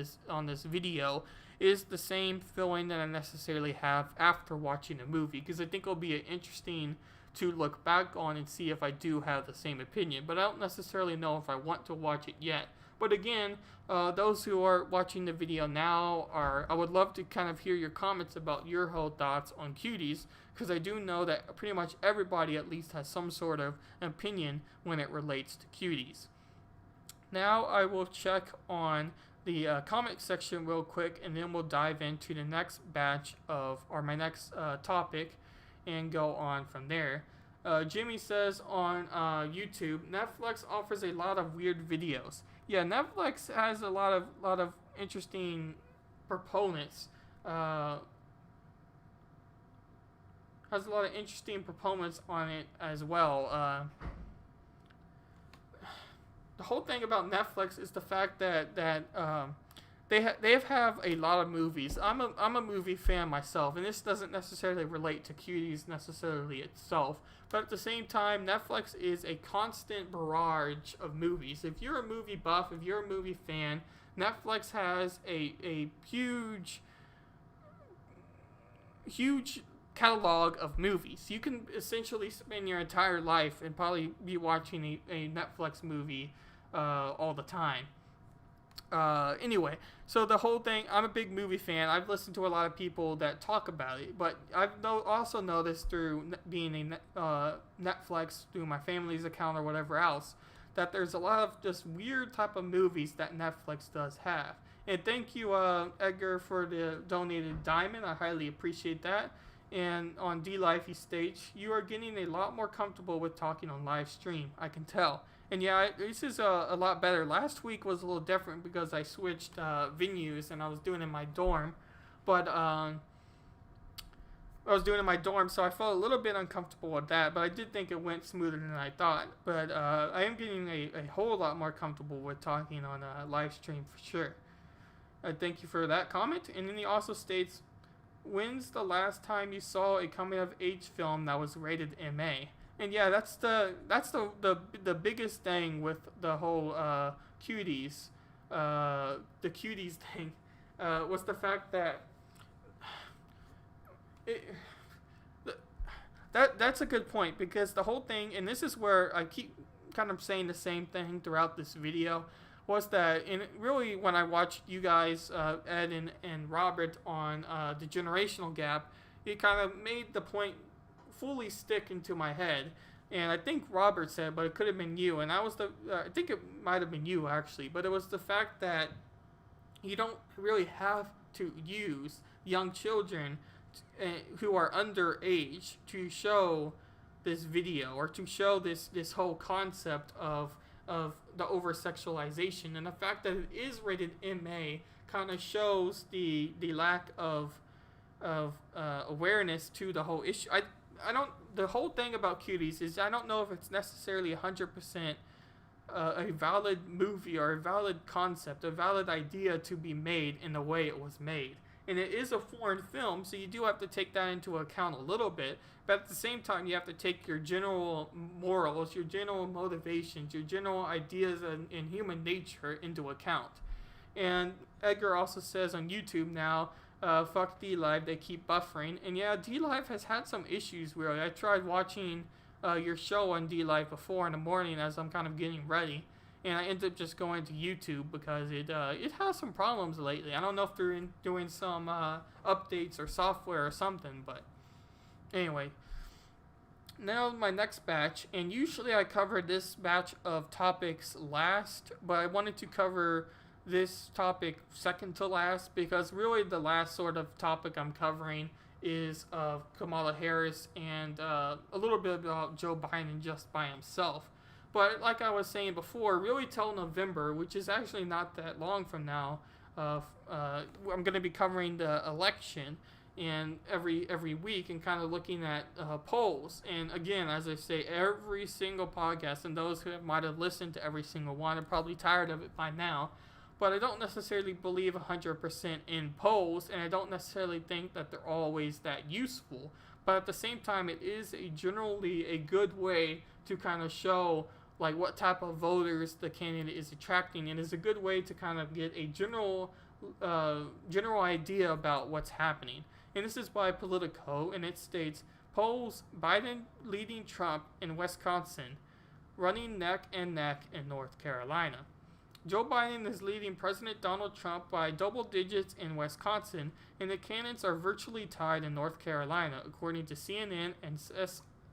this video is the same feeling that I necessarily have after watching a movie, because I think it'll be interesting to look back on and see if I do have the same opinion. But I don't necessarily know if I want to watch it yet. But again, those who are watching the video now, I would love to kind of hear your comments about your whole thoughts on Cuties, because I do know that pretty much everybody at least has some sort of opinion when it relates to Cuties. Now I will check on the comment section real quick, and then we'll dive into the next batch or my next topic and go on from there. Jimmy says on YouTube, Netflix offers a lot of weird videos. Yeah, Netflix has a lot of interesting proponents. Has a lot of interesting proponents on it as well. The whole thing about Netflix is the fact that they have a lot of movies. I'm a movie fan myself, and this doesn't necessarily relate to Cuties necessarily itself. But at the same time, Netflix is a constant barrage of movies. If you're a movie buff, if you're a movie fan, Netflix has a huge catalog of movies. You can essentially spend your entire life and probably be watching a Netflix movie all the time. Anyway, so the whole thing, I'm a big movie fan. I've listened to a lot of people that talk about it, but I've also noticed through being a Netflix, through my family's account or whatever else, that there's a lot of just weird type of movies that Netflix does have. And thank you, Edgar, for the donated diamond. I highly appreciate that. And on D-Life, he states, you are getting a lot more comfortable with talking on live stream. I can tell. And yeah, this is a lot better. Last week was a little different because I switched venues and I was doing it in my dorm. But I was doing it in my dorm, so I felt a little bit uncomfortable with that. But I did think it went smoother than I thought. But I am getting a whole lot more comfortable with talking on a live stream for sure. Thank you for that comment. And then he also states, when's the last time you saw a coming of age film that was rated MA? And yeah, that's the biggest thing with the whole Cuties, the Cuties thing, was the fact that that's a good point, because the whole thing, and this is where I keep kind of saying the same thing throughout this video, was that really when I watched you guys, Ed and Robert, on the generational gap, it kind of made the point fully stick into my head. And I think Robert said, but it could have been you, and I think it might have been you actually, but it was the fact that you don't really have to use young children who are underage to show this video, or to show this whole concept of the over-sexualization. And the fact that it is rated MA kind of shows the lack of awareness to the whole issue. The whole thing about Cuties is I don't know if it's necessarily 100% a valid movie or a valid concept, a valid idea to be made in the way it was made. And it is a foreign film, so you do have to take that into account a little bit. But at the same time, you have to take your general morals, your general motivations, your general ideas in human nature into account. And Edgar also says on YouTube now, fuck D-Live, they keep buffering. And yeah, D-Live has had some issues, really. I tried watching your show on D-Live before in the morning as I'm kind of getting ready. And I ended up just going to YouTube because it has some problems lately. I don't know if they're doing some updates or software or something, but anyway. Now my next batch, and usually I cover this batch of topics last, but I wanted to cover this topic second to last because really the last sort of topic I'm covering is of Kamala Harris and a little bit about Joe Biden just by himself. But like I was saying before, really till November, which is actually not that long from now, I'm going to be covering the election and every week and kind of looking at polls. And again, as I say, every single podcast, and those who might have listened to every single one are probably tired of it by now. But I don't necessarily believe 100% in polls, and I don't necessarily think that they're always that useful. But at the same time, it is generally a good way to kind of show like what type of voters the candidate is attracting, and is a good way to kind of get a general idea about what's happening. And this is by Politico, and it states, polls Biden leading Trump in Wisconsin, running neck and neck in North Carolina. Joe Biden is leading President Donald Trump by double digits in Wisconsin, and the candidates are virtually tied in North Carolina, according to CNN and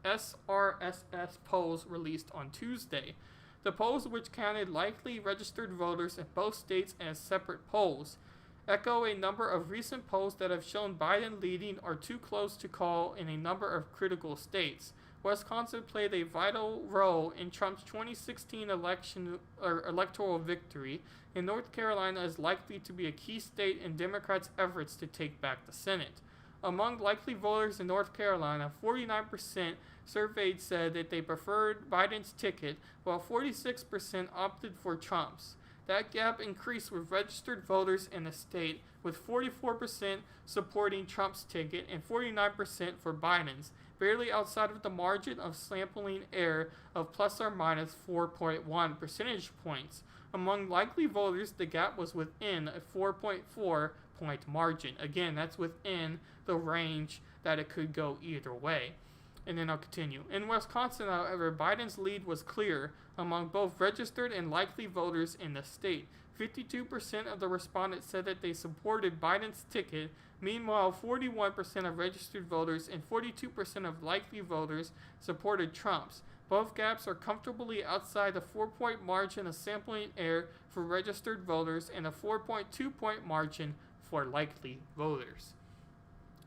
SRSS polls released on Tuesday. The polls, which counted likely registered voters in both states as separate polls, echo a number of recent polls that have shown Biden leading or too close to call in a number of critical states. Wisconsin played a vital role in Trump's 2016 electoral victory, and North Carolina is likely to be a key state in Democrats' efforts to take back the Senate. Among likely voters in North Carolina, 49% surveyed said that they preferred Biden's ticket, while 46% opted for Trump's. That gap increased with registered voters in the state, with 44% supporting Trump's ticket and 49% for Biden's, barely outside of the margin of sampling error of plus or minus 4.1 percentage points. Among likely voters, the gap was within a 4.4 point margin. Again, that's within the range that it could go either way. And then I'll continue. In Wisconsin, however, Biden's lead was clear among both registered and likely voters in the state. 52% of the respondents said that they supported Biden's ticket. Meanwhile, 41% of registered voters and 42% of likely voters supported Trump's. Both gaps are comfortably outside the 4-point margin of sampling error for registered voters and a 4.2-point margin for likely voters.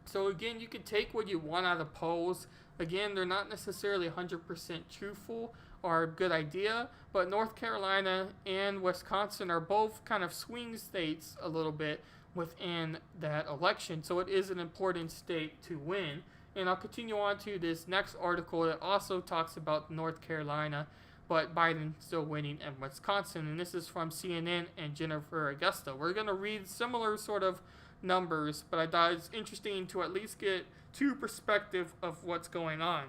So again, you can take what you want out of polls. Again, they're not necessarily 100% truthful or a good idea, but North Carolina and Wisconsin are both kind of swing states a little bit within that election, so it is an important state to win. And I'll continue on to this next article that also talks about North Carolina, but Biden still winning in Wisconsin, and this is from CNN and Jennifer Augusta. We're going to read similar sort of numbers, but I thought it's interesting to at least get two perspectives of what's going on.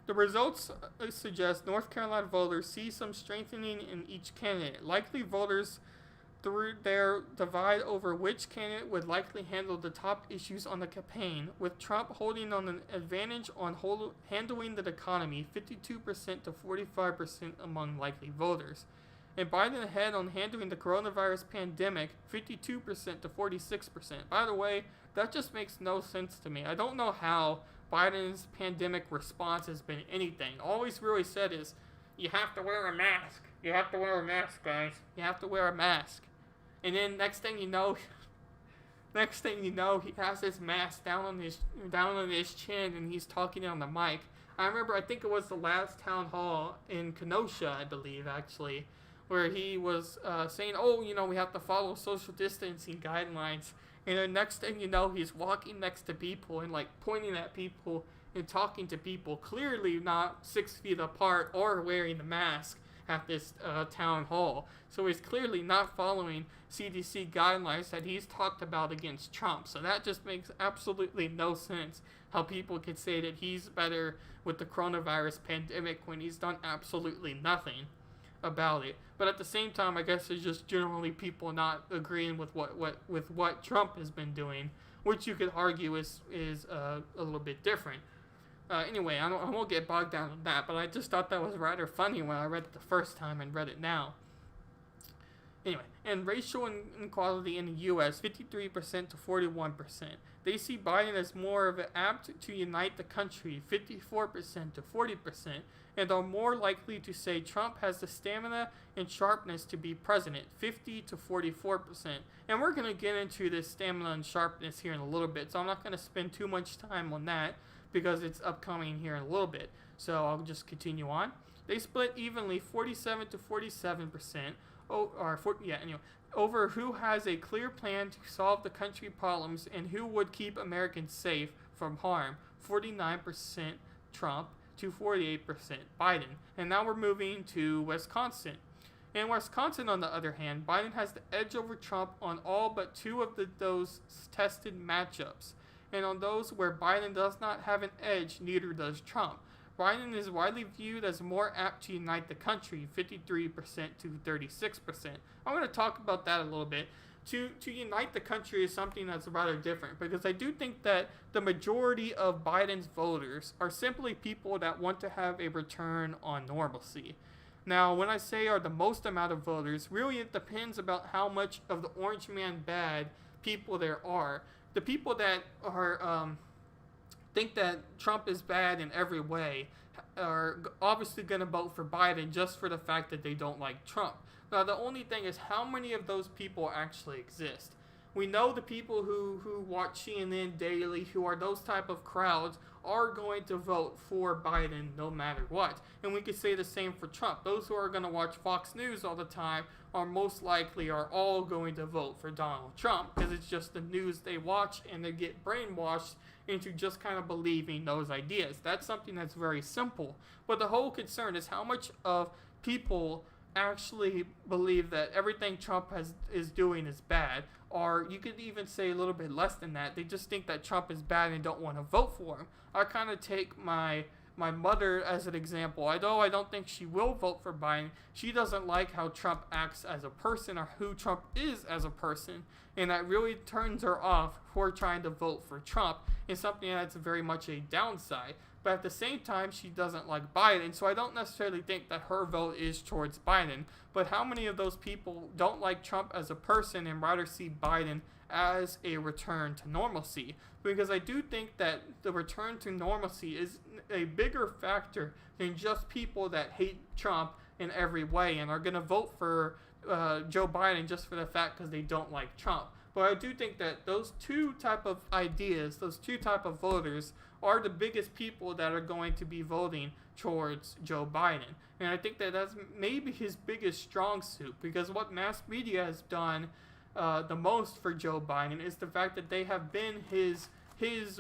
The results suggest North Carolina voters see some strengthening in each candidate. Likely voters, through their divide over which candidate would likely handle the top issues on the campaign, with Trump holding on an advantage on handling the economy, 52% to 45% among likely voters, and Biden ahead on handling the coronavirus pandemic, 52% to 46%. By the way, that just makes no sense to me. I don't know how Biden's pandemic response has been anything. All he's really said is, you have to wear a mask. You have to wear a mask, guys. You have to wear a mask. And then next thing you know, he has his mask down on his chin, and he's talking on the mic. I remember, I think it was the last town hall in Kenosha, I believe, actually, where he was saying, we have to follow social distancing guidelines. And the next thing you know, he's walking next to people and like pointing at people and talking to people, clearly not 6 feet apart or wearing the mask at this town hall. So he's clearly not following CDC guidelines that he's talked about against Trump. So that just makes absolutely no sense how people could say that he's better with the coronavirus pandemic when he's done absolutely nothing about it. But at the same time, I guess it's just generally people not agreeing with what Trump has been doing, which you could argue is a little bit different. Anyway, I won't get bogged down on that, but I just thought that was rather funny when I read it the first time and read it now. Anyway, And racial inequality in the U.S., 53% to 41%. They see Biden as more of an apt to unite the country, 54% to 40%, and are more likely to say Trump has the stamina and sharpness to be president, 50 to 44%. And we're going to get into this stamina and sharpness here in a little bit, so I'm not going to spend too much time on that because it's upcoming here in a little bit. So I'll just continue on. They split evenly, 47 to 47%, over who has a clear plan to solve the country problems and who would keep Americans safe from harm. 49% Trump to 48% Biden. And now we're moving to Wisconsin. In Wisconsin, on the other hand, Biden has the edge over Trump on all but two of those tested matchups. And on those where Biden does not have an edge, neither does Trump. Biden is widely viewed as more apt to unite the country, 53% to 36%. I'm going to talk about that a little bit. To unite the country is something that's rather different, because I do think that the majority of Biden's voters are simply people that want to have a return on normalcy. Now, when I say are the most amount of voters, really it depends about how much of the orange man bad people there are. The people that are think that Trump is bad in every way are obviously going to vote for Biden just for the fact that they don't like Trump. Now, the only thing is how many of those people actually exist. We know the people who watch CNN daily, who are those type of crowds, are going to vote for Biden no matter what. And we could say the same for Trump. Those who are going to watch Fox News all the time are most likely are all going to vote for Donald Trump, because it's just the news they watch and they get brainwashed into just kind of believing those ideas. That's something that's very simple. But the whole concern is how much of people actually believe that everything Trump is doing is bad, or you could even say a little bit less than that. They just think that Trump is bad and don't want to vote for him. I kind of take my mother as an example. Although I don't think she will vote for Biden, she doesn't like how Trump acts as a person or who Trump is as a person, and that really turns her off for trying to vote for Trump, and something that's very much a downside. But at the same time, she doesn't like Biden, so I don't necessarily think that her vote is towards Biden. But how many of those people don't like Trump as a person and rather see Biden as a return to normalcy? Because I do think that the return to normalcy is a bigger factor than just people that hate Trump in every way and are going to vote for Joe Biden just for the fact because they don't like Trump. But I do think that those two type of ideas, those two type of voters, are the biggest people that are going to be voting towards Joe Biden. And I think that that's maybe his biggest strong suit, because what mass media has done the most for Joe Biden is the fact that they have been his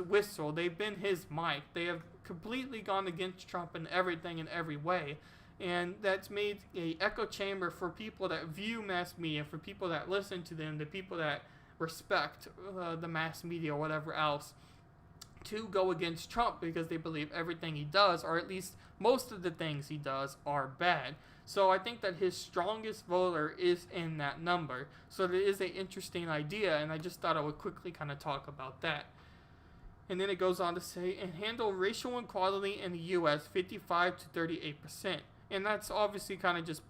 whistle, they've been his mic. They have completely gone against Trump in everything in every way. And that's made a echo chamber for people that view mass media, for people that listen to them, the people that respect the mass media or whatever else, to go against Trump because they believe everything he does, or at least most of the things he does, are bad. So I think that his strongest voter is in that number. So it is an interesting idea, and I just thought I would quickly kind of talk about that. And then it goes on to say, and handle racial inequality in the U.S. 55 to 38%. And that's obviously kind of just,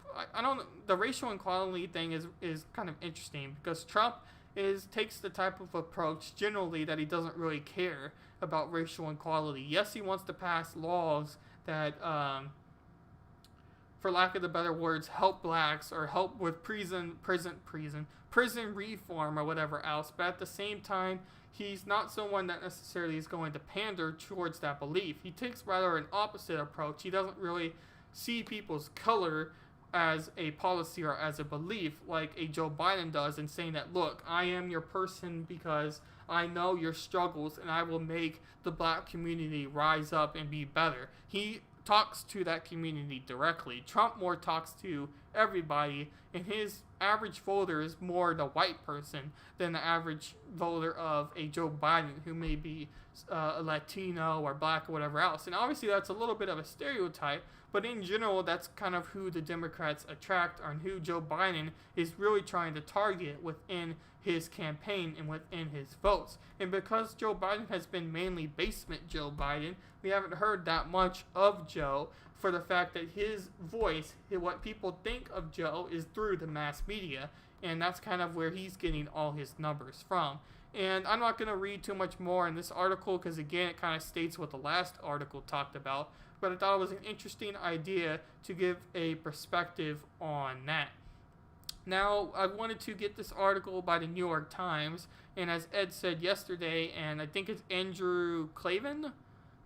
the racial inequality thing is kind of interesting, because Trump takes the type of approach generally that he doesn't really care about racial inequality. Yes, he wants to pass laws that, for lack of the better words, help blacks or help with prison reform or whatever else. But at the same time, he's not someone that necessarily is going to pander towards that belief. He takes rather an opposite approach. He doesn't really see people's color as a policy or as a belief like a Joe Biden does, and saying that, look, I am your person because I know your struggles and I will make the black community rise up and be better. He talks to that community directly. Trump more talks to everybody, and his average voter is more the white person than the average voter of a Joe Biden, who may be a Latino or black or whatever else. And obviously that's a little bit of a stereotype, but in general that's kind of who the Democrats attract, and who Joe Biden is really trying to target within his campaign and within his votes. And because Joe Biden has been mainly basement Joe Biden, we haven't heard that much of Joe, for the fact that his voice, what people think of Joe, is through the mass media. and that's kind of where he's getting all his numbers from. And I'm not going to read too much more in this article because, again, it kind of states what the last article talked about, but I thought it was an interesting idea to give a perspective on that. Now, I wanted to get this article by the New York Times, and as Ed said yesterday, and I think it's Andrew Klavan,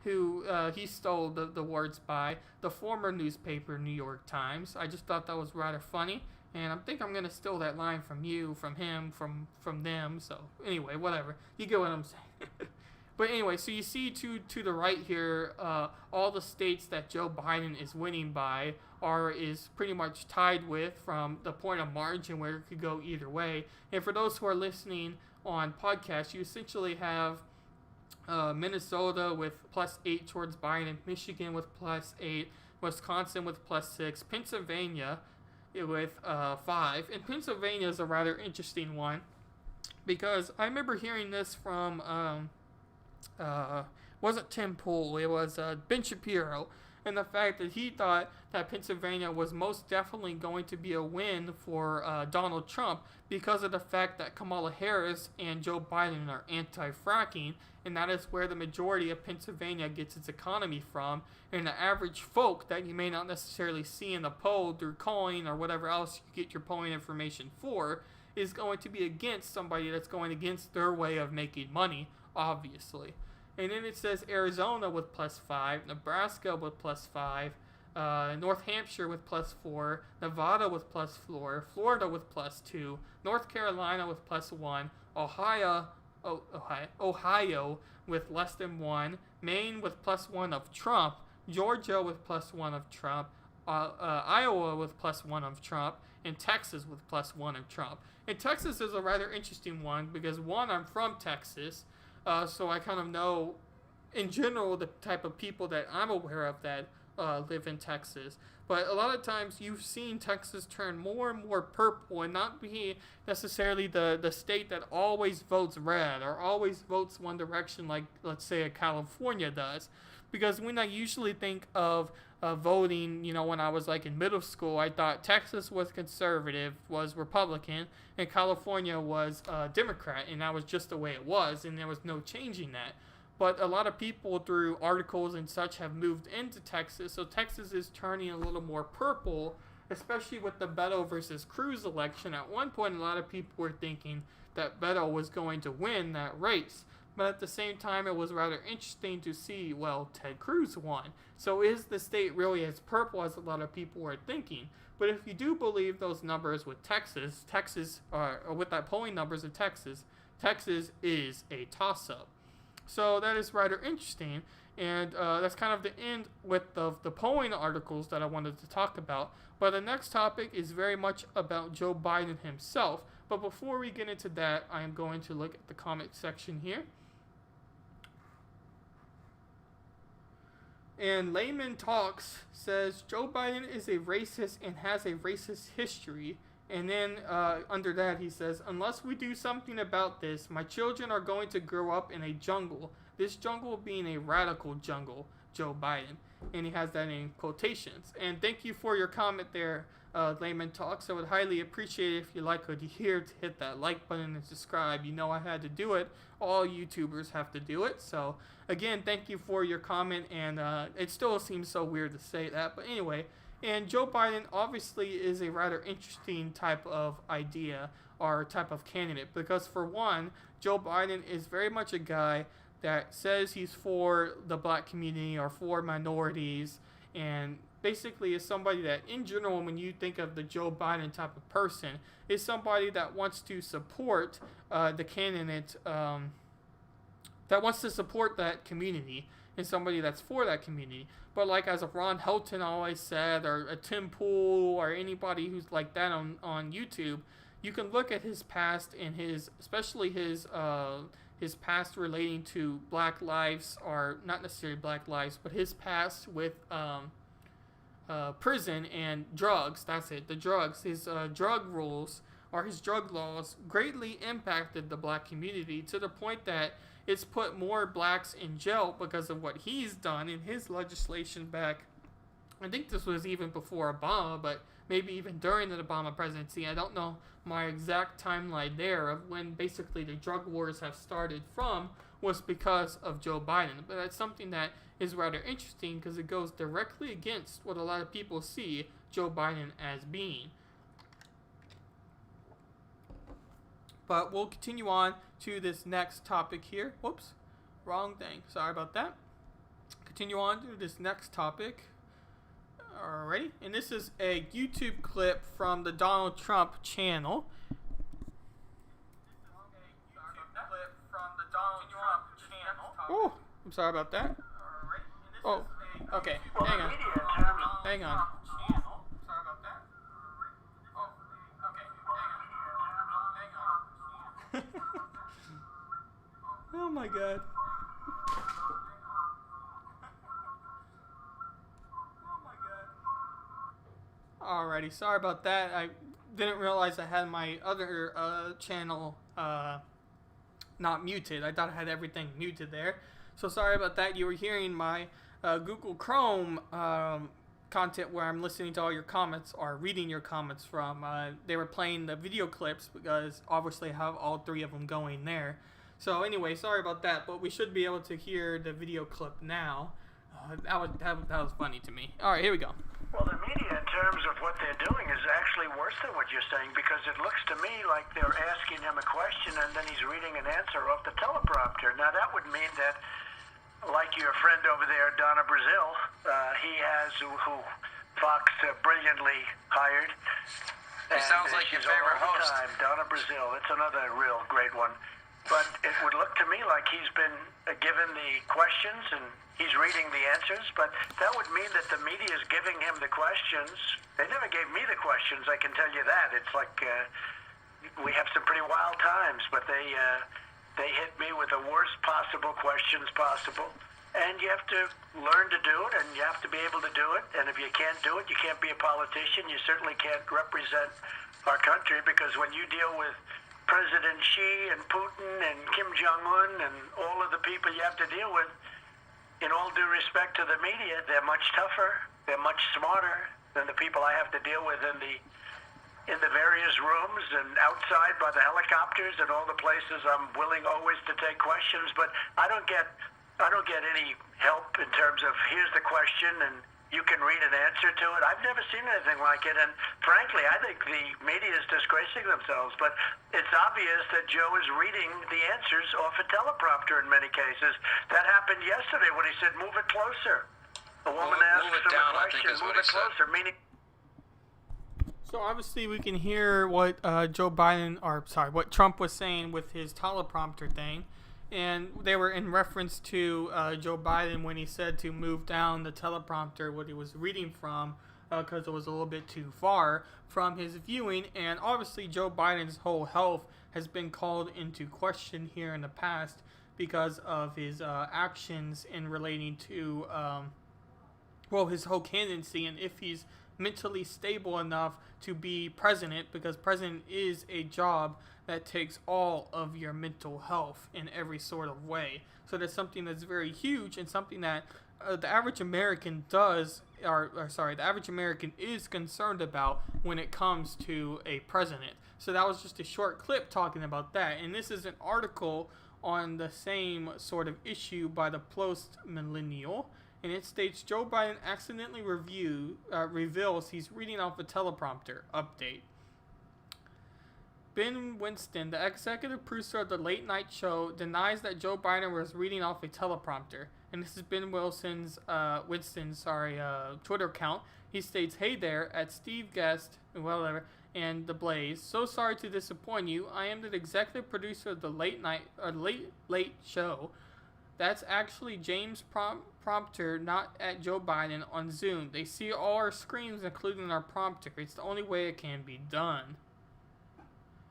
who he stole the words by, the former newspaper New York Times. I just thought that was rather funny, and I think I'm going to steal that line from you, from him, from them, so anyway, whatever. You get what I'm saying. But anyway, so you see to the right here, all the states that Joe Biden is winning by is pretty much tied with from the point of margin where it could go either way. And for those who are listening on podcasts, you essentially have Minnesota with +8 towards Biden, Michigan with +8, Wisconsin with +6, Pennsylvania with 5. And Pennsylvania is a rather interesting one because I remember hearing this from wasn't Tim Pool, it was Ben Shapiro, and the fact that he thought that Pennsylvania was most definitely going to be a win for Donald Trump because of the fact that Kamala Harris and Joe Biden are anti-fracking, and that is where the majority of Pennsylvania gets its economy from, and the average folk that you may not necessarily see in the poll through calling or whatever else you get your polling information for is going to be against somebody that's going against their way of making money, obviously. And then it says Arizona with +5, Nebraska with +5, North Hampshire with +4, Nevada with +4, Florida with +2, North Carolina with +1, Ohio with less than 1, Maine with +1 of Trump, Georgia with +1 of Trump, Iowa with +1 of Trump, and Texas with +1 of Trump. And Texas is a rather interesting one because, one, I'm from Texas, so I kind of know, in general, the type of people that I'm aware of that live in Texas. But a lot of times you've seen Texas turn more and more purple and not be necessarily the state that always votes red or always votes one direction like, let's say, a California does. Because when I usually think of voting, when I was like in middle school, I thought Texas was conservative, was Republican, and California was Democrat, and that was just the way it was, and there was no changing that. But a lot of people through articles and such have moved into Texas, so Texas is turning a little more purple, especially with the Beto versus Cruz election. At one point, a lot of people were thinking that Beto was going to win that race. But at the same time, it was rather interesting to see, well, Ted Cruz won. So is the state really as purple as a lot of people were thinking? But if you do believe those numbers with Texas, or with that polling numbers of Texas is a toss-up. So that is rather interesting. And that's kind of the end with the polling articles that I wanted to talk about. But the next topic is very much about Joe Biden himself. But before we get into that, I am going to look at the comment section here. And Layman Talks says, Joe Biden is a racist and has a racist history. And then under that he says, unless we do something about this, my children are going to grow up in a jungle. This jungle being a radical jungle, Joe Biden. And he has that in quotations. And thank you for your comment there, Layman Talks. I would highly appreciate it if you like what you hear to hit that like button and subscribe. You know I had to do it. All YouTubers have to do it. So again, thank you for your comment. And it still seems so weird to say that. But anyway, and Joe Biden obviously is a rather interesting type of idea or type of candidate. Because for one, Joe Biden is very much a guy that says he's for the black community or for minorities, and basically is somebody that, in general, when you think of the Joe Biden type of person, is somebody that wants to support the candidate, that wants to support that community, and somebody that's for that community. But like as Ron Helton always said, or a Tim Pool, or anybody who's like that on YouTube, you can look at his past and especially his past relating to black lives, or not necessarily black lives, but his past with prison and drugs. That's it, the drugs. His drug rules, or his drug laws, greatly impacted the black community to the point that it's put more blacks in jail because of what he's done in his legislation back. I think this was even before Obama, but maybe even during the Obama presidency. I don't know my exact timeline there of when basically the drug wars have started from was because of Joe Biden. But that's something that is rather interesting because it goes directly against what a lot of people see Joe Biden as being. But we'll continue on to this next topic here. Whoops, wrong thing. Sorry about that. Continue on to this next topic. Alrighty, and this is a YouTube clip from the Donald Trump channel. Oh, I'm sorry about that. Oh, okay. Hang on. Hang on. Oh my god. Alrighty, sorry about that. I didn't realize I had my other channel not muted. I thought I had everything muted there. So sorry about that. You were hearing my Google Chrome content where I'm listening to all your comments or reading your comments from. They were playing the video clips because obviously I have all three of them going there. So anyway, sorry about that, but we should be able to hear the video clip now. That was funny to me. All right, here we go. Well, the media, in terms of what they're doing, is actually worse than what you're saying, because it looks to me like they're asking him a question and then he's reading an answer off the teleprompter. Now, that would mean that, like your friend over there, Donna Brazil, he has, who Fox brilliantly hired. He sounds like your favorite host. Donna Brazil, it's another real great one. But it would look to me like he's been given the questions and he's reading the answers, but that would mean that the media is giving him the questions. They never gave me the questions, I can tell you that. It's like we have some pretty wild times, but they hit me with the worst possible questions possible. And you have to learn to do it, and you have to be able to do it. And if you can't do it, you can't be a politician. You certainly can't represent our country, because when you deal with President Xi and Putin and Kim Jong-un and all of the people you have to deal with, in all due respect to the media, they're much tougher, they're much smarter than the people I have to deal with in the various rooms and outside by the helicopters and all the places I'm willing always to take questions. But I don't get any help in terms of here's the question and you can read an answer to it. I've never seen anything like it, and frankly, I think the media is disgracing themselves. But it's obvious that Joe is reading the answers off a teleprompter in many cases. That happened yesterday when he said, "Move it closer." A woman asked him a question, "Move it closer," meaning. So obviously we can hear what what Trump was saying with his teleprompter thing. And they were in reference to Joe Biden when he said to move down the teleprompter, what he was reading from, because it was a little bit too far from his viewing. And obviously Joe Biden's whole health has been called into question here in the past because of his actions in relating to, his whole candidacy, and if he's mentally stable enough to be president, because president is a job that takes all of your mental health in every sort of way. So that's something that's very huge, and something that the average American the average American is concerned about when it comes to a president. So that was just a short clip talking about that. And this is an article on the same sort of issue by the Post Millennial. And it states Joe Biden accidentally reveals he's reading off a teleprompter. Update. Ben Winston, the executive producer of the late night show, denies that Joe Biden was reading off a teleprompter. And this is Ben Winston's Twitter account. He states, "Hey there, at Steve Guest, and The Blaze. So sorry to disappoint you. I am the executive producer of the late show. That's actually James prompter, not at Joe Biden on Zoom. They see all our screens, including our prompter. It's the only way it can be done."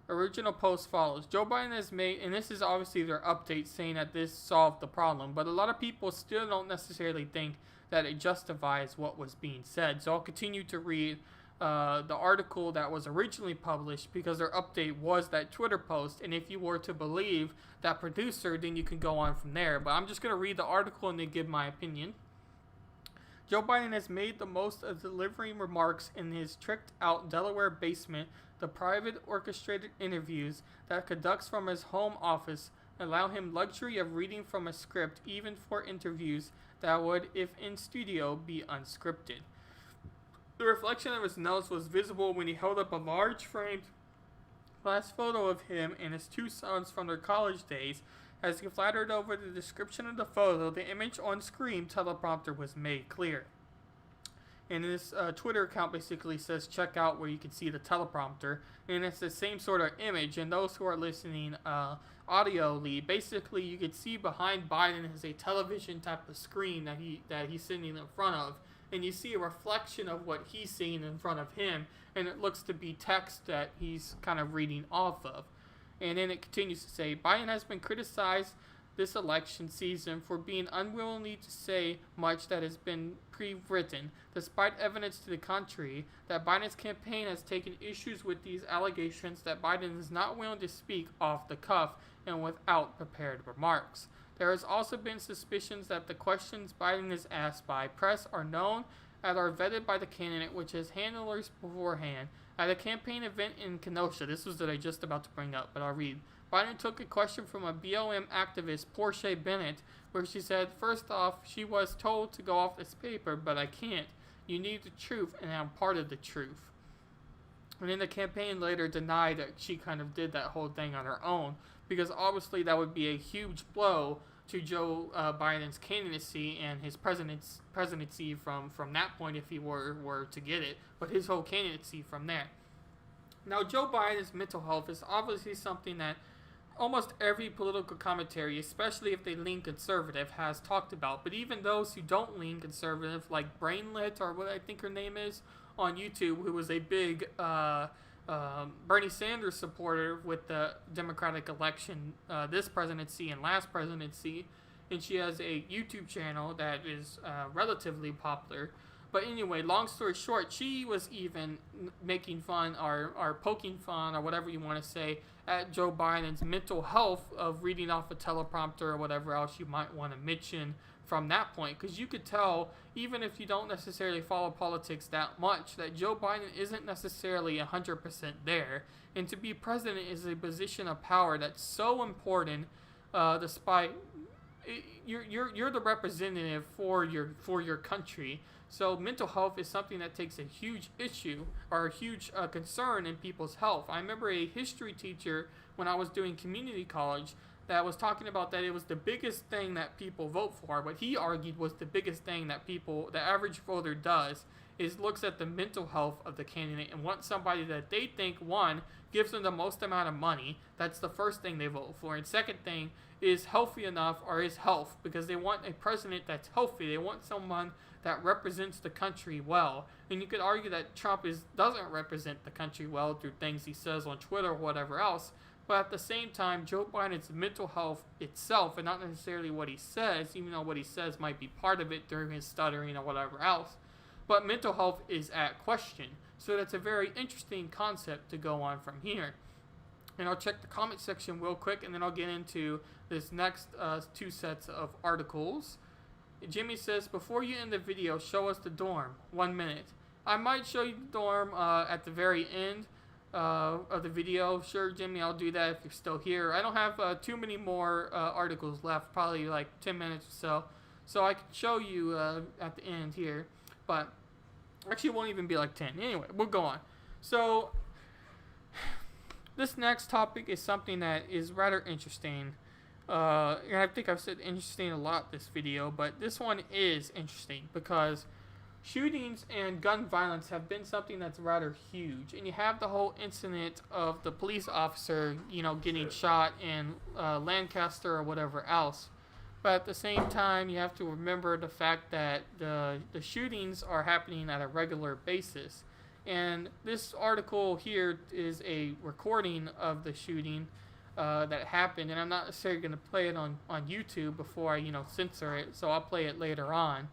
Original post follows. Joe Biden has made, and this is obviously their update saying that this solved the problem, but a lot of people still don't necessarily think that it justifies what was being said. So I'll continue to read the article that was originally published, because their update was that Twitter post, and if you were to believe that producer, then you can go on from there. But I'm just going to read the article and then give my opinion. Joe Biden has made the most of delivering remarks in his tricked-out Delaware basement. The private orchestrated interviews that conducts from his home office allow him luxury of reading from a script even for interviews that would, if in studio, be unscripted. The reflection of his nose was visible when he held up a large framed glass photo of him and his two sons from their college days. As he flattered over the description of the photo, the image on screen teleprompter was made clear. And this Twitter account basically says check out where you can see the teleprompter, and it's the same sort of image. And those who are listening audioly, basically you could see behind Biden is a television type of screen that he's sitting in front of, and you see a reflection of what he's seeing in front of him, and it looks to be text that he's kind of reading off of. And then it continues to say, Biden has been criticized this election season for being unwilling to say much that has been pre-written, despite evidence to the contrary that Biden's campaign has taken issues with these allegations that Biden is not willing to speak off the cuff and without prepared remarks. There has also been suspicions that the questions Biden is asked by press are known and are vetted by the candidate, which has handlers beforehand. At a campaign event in Kenosha, this was that I just about to bring up, but I'll read. Biden took a question from a BLM activist, Portia Bennett, where she said, first off, she was told to go off this paper, but I can't. You need the truth, and I'm part of the truth. And then the campaign later denied that she kind of did that whole thing on her own, because obviously that would be a huge blow to Joe Biden's candidacy and his presidency from that point if he were to get it, but his whole candidacy from there. Now, Joe Biden's mental health is obviously something that almost every political commentary, especially if they lean conservative, has talked about. But even those who don't lean conservative, like Brainlit, or what I think her name is, on YouTube, who was a big Bernie Sanders supporter with the Democratic election, this presidency and last presidency, and she has a YouTube channel that is relatively popular. But anyway, long story short, she was even making fun or poking fun or whatever you want to say at Joe Biden's mental health of reading off a teleprompter or whatever else you might want to mention from that point. Because you could tell, even if you don't necessarily follow politics that much, that Joe Biden isn't necessarily 100% there. And to be president is a position of power that's so important, despite you're the representative for your country. So mental health is something that takes a huge issue or a huge concern in people's health. I remember a history teacher when I was doing community college that was talking about that it was the biggest thing that people vote for. What he argued was the biggest thing that the average voter does is looks at the mental health of the candidate and wants somebody that they think, one, gives them the most amount of money. That's the first thing they vote for. And second thing is healthy enough, or is health, because they want a president that's healthy. They want someone that represents the country well. And you could argue that Trump doesn't represent the country well through things he says on Twitter or whatever else. But at the same time, Joe Biden's mental health itself, and not necessarily what he says, even though what he says might be part of it during his stuttering or whatever else, but mental health is at question. So that's a very interesting concept to go on from here. And I'll check the comment section real quick, and then I'll get into this next two sets of articles. Jimmy says, before you end the video, show us the dorm. 1 minute. I might show you the dorm at the very end of the video. Sure, Jimmy, I'll do that if you're still here. I don't have too many more articles left, probably like 10 minutes or so. So I can show you at the end here. But actually, it won't even be like 10. Anyway, we'll go on. So this next topic is something that is rather interesting. And I think I've said interesting a lot this video, but this one is interesting because shootings and gun violence have been something that's rather huge. And you have the whole incident of the police officer, getting shot in Lancaster or whatever else. But at the same time, you have to remember the fact that the shootings are happening at a regular basis. And this article here is a recording of the shooting that happened, and I'm not necessarily going to play it on YouTube before I censor it, so I'll play it later on.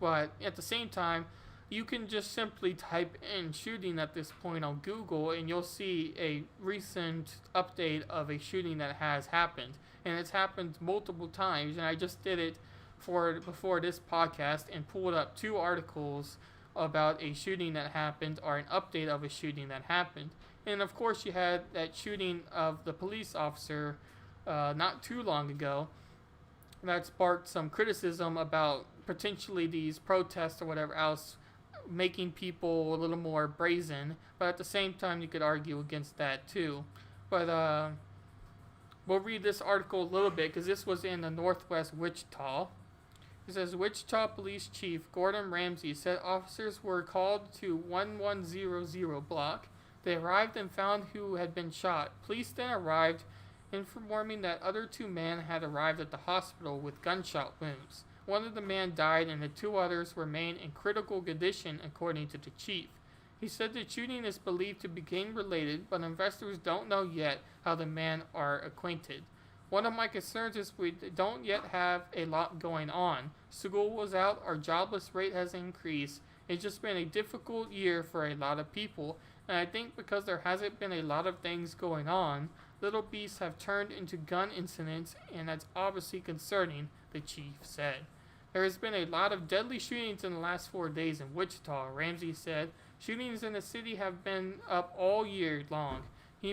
But at the same time, you can just simply type in shooting at this point on Google, and you'll see a recent update of a shooting that has happened, and it's happened multiple times. And I just did it before this podcast and pulled up 2 articles about a shooting that happened, or an update of a shooting that happened. And of course, you had that shooting of the police officer not too long ago that sparked some criticism about potentially these protests or whatever else making people a little more brazen. But at the same time, you could argue against that too. But we'll read this article a little bit because this was in the Northwest Wichita. It says, Wichita Police Chief Gordon Ramsey said officers were called to 1100 block. They arrived and found who had been shot. Police then arrived, informing that other 2 men had arrived at the hospital with gunshot wounds. One of the men died and the 2 others remain in critical condition, according to the chief. He said the shooting is believed to be gang-related, but investors don't know yet how the men are acquainted. One of my concerns is we don't yet have a lot going on. School was out, our jobless rate has increased. It's just been a difficult year for a lot of people, and I think because there hasn't been a lot of things going on, little beasts have turned into gun incidents, and that's obviously concerning, the chief said. There has been a lot of deadly shootings in the last 4 days in Wichita, Ramsey said. Shootings in the city have been up all year long. He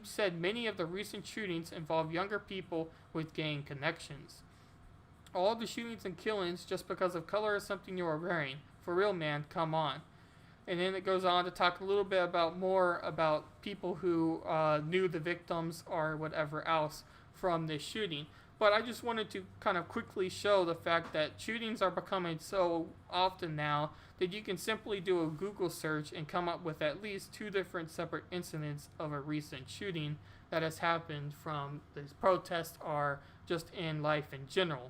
said many of the recent shootings involve younger people with gang connections. All the shootings and killings just because of color or something you are wearing. For real, man, come on. And then it goes on to talk a little bit more about people who knew the victims or whatever else from this shooting. But I just wanted to kind of quickly show the fact that shootings are becoming so often now that you can simply do a Google search and come up with at least 2 different separate incidents of a recent shooting that has happened from this protest or just in life in general.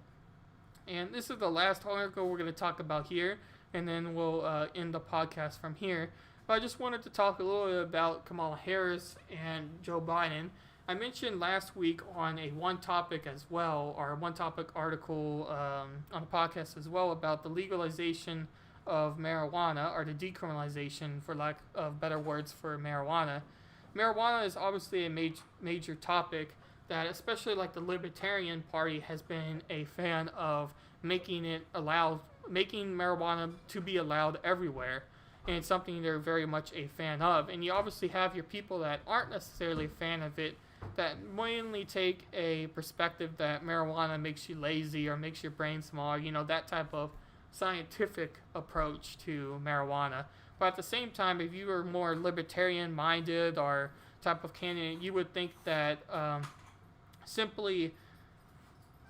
And this is the last article we're going to talk about here, and then we'll end the podcast from here. But I just wanted to talk a little bit about Kamala Harris and Joe Biden. I mentioned last week on a one topic article on the podcast as well about the legalization of marijuana, or the decriminalization, for lack of better words, for marijuana. Marijuana is obviously a major topic that especially like the Libertarian Party has been a fan of making marijuana to be allowed everywhere. And it's something they're very much a fan of. And you obviously have your people that aren't necessarily a fan of it, that mainly take a perspective that marijuana makes you lazy or makes your brain smaller, that type of scientific approach to marijuana. But at the same time, if you are more libertarian minded or type of candidate, you would think that simply,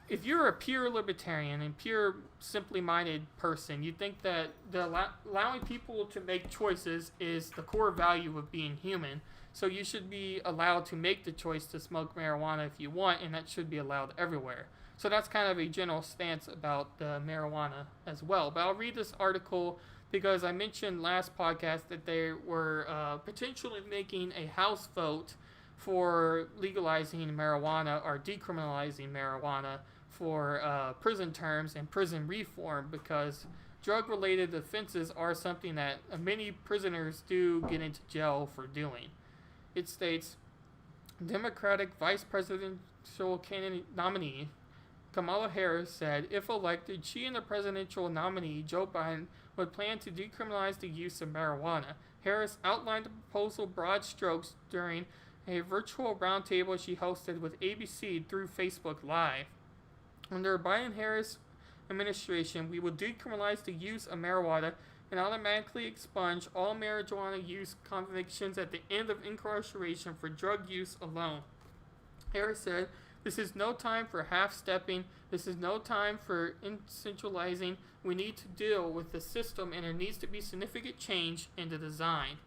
if you're a pure libertarian and pure simply minded person, you think that allowing people to make choices is the core value of being human. So you should be allowed to make the choice to smoke marijuana if you want, and that should be allowed everywhere. So that's kind of a general stance about the marijuana as well. But I'll read this article because I mentioned last podcast that they were potentially making a House vote for legalizing marijuana or decriminalizing marijuana for prison terms and prison reform, because drug-related offenses are something that many prisoners do get into jail for doing. It states, Democratic Vice Presidential candidate nominee Kamala Harris said if elected, she and the presidential nominee Joe Biden would plan to decriminalize the use of marijuana. Harris outlined the proposal broad strokes during a virtual roundtable she hosted with ABC through Facebook Live. Under Biden-Harris administration, we will decriminalize the use of marijuana and automatically expunge all marijuana use convictions at the end of incarceration for drug use alone. Harris said, this is no time for half-stepping. This is no time for institutionalizing. We need to deal with the system, and there needs to be significant change in the design.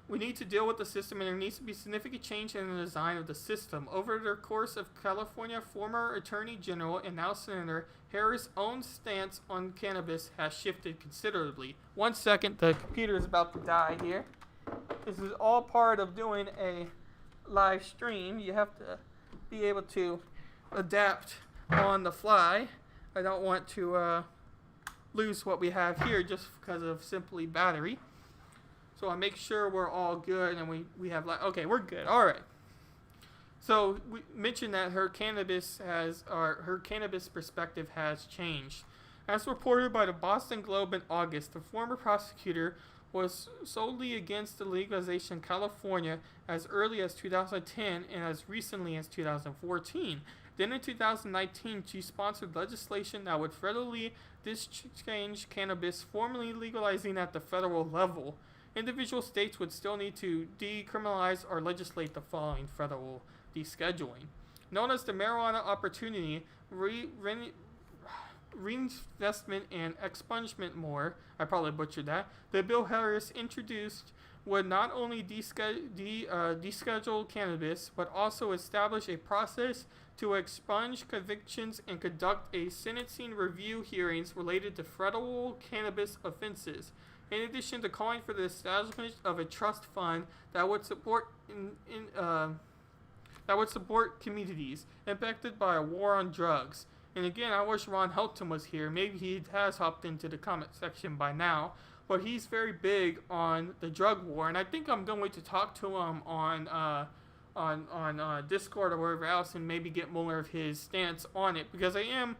We need to deal with the system, and there needs to be significant change in the design of the system. Over the course of California, former Attorney General and now Senator Harris' own stance on cannabis has shifted considerably. 1 second, the computer is about to die here. This is all part of doing a live stream. You have to be able to adapt on the fly. I don't want to lose what we have here just because of simply battery. So I make sure we're all good and we have okay, we're good. All right. So we mentioned that her cannabis perspective has changed. As reported by the Boston Globe in August, the former prosecutor was solely against the legalization in California as early as 2010 and as recently as 2014. Then in 2019, she sponsored legislation that would federally discharge cannabis, formally legalizing at the federal level. Individual states would still need to decriminalize or legislate the following federal descheduling. Known as the Marijuana Opportunity Reinvestment and Expungement More, I probably butchered that, the bill Harris introduced would not only deschedule cannabis, but also establish a process to expunge convictions and conduct a sentencing review hearings related to federal cannabis offenses. In addition to calling for the establishment of a trust fund that would support communities impacted by a war on drugs. And again, I wish Ron Helton was here. Maybe he has hopped into the comment section by now, but he's very big on the drug war, and I think I'm going to talk to him on Discord or wherever else, and maybe get more of his stance on it, because I am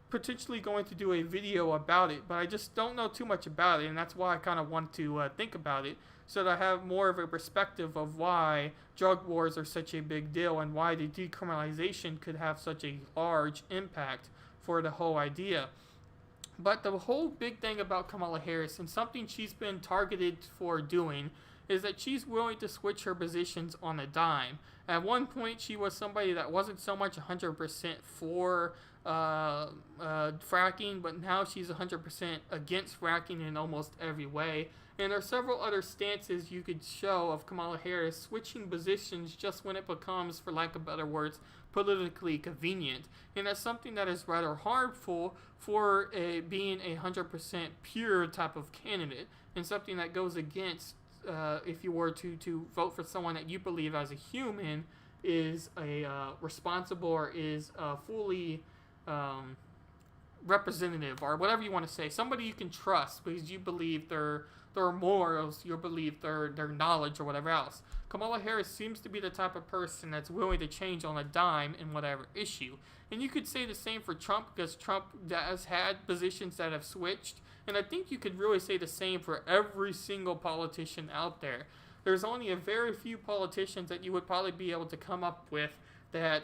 potentially going to do a video about it, but I just don't know too much about it, and that's why I kind of want to think about it, so that I have more of a perspective of why drug wars are such a big deal and why the decriminalization could have such a large impact for the whole idea. But the whole big thing about Kamala Harris, and something she's been targeted for doing, is that she's willing to switch her positions on a dime. At one point, she was somebody that wasn't so much 100% for fracking, but now she's 100% against fracking in almost every way. And there are several other stances you could show of Kamala Harris switching positions just when it becomes, for lack of better words, politically convenient. And that's something that is rather harmful for being a 100% pure type of candidate, and something that goes against, if you were to vote for someone that you believe as a human is a responsible or is fully representative, or whatever you want to say, somebody you can trust because you believe their morals, you believe their knowledge, or whatever else. Kamala Harris seems to be the type of person that's willing to change on a dime in whatever issue. And you could say the same for Trump, because Trump has had positions that have switched, and I think you could really say the same for every single politician out there. There's only a very few politicians that you would probably be able to come up with that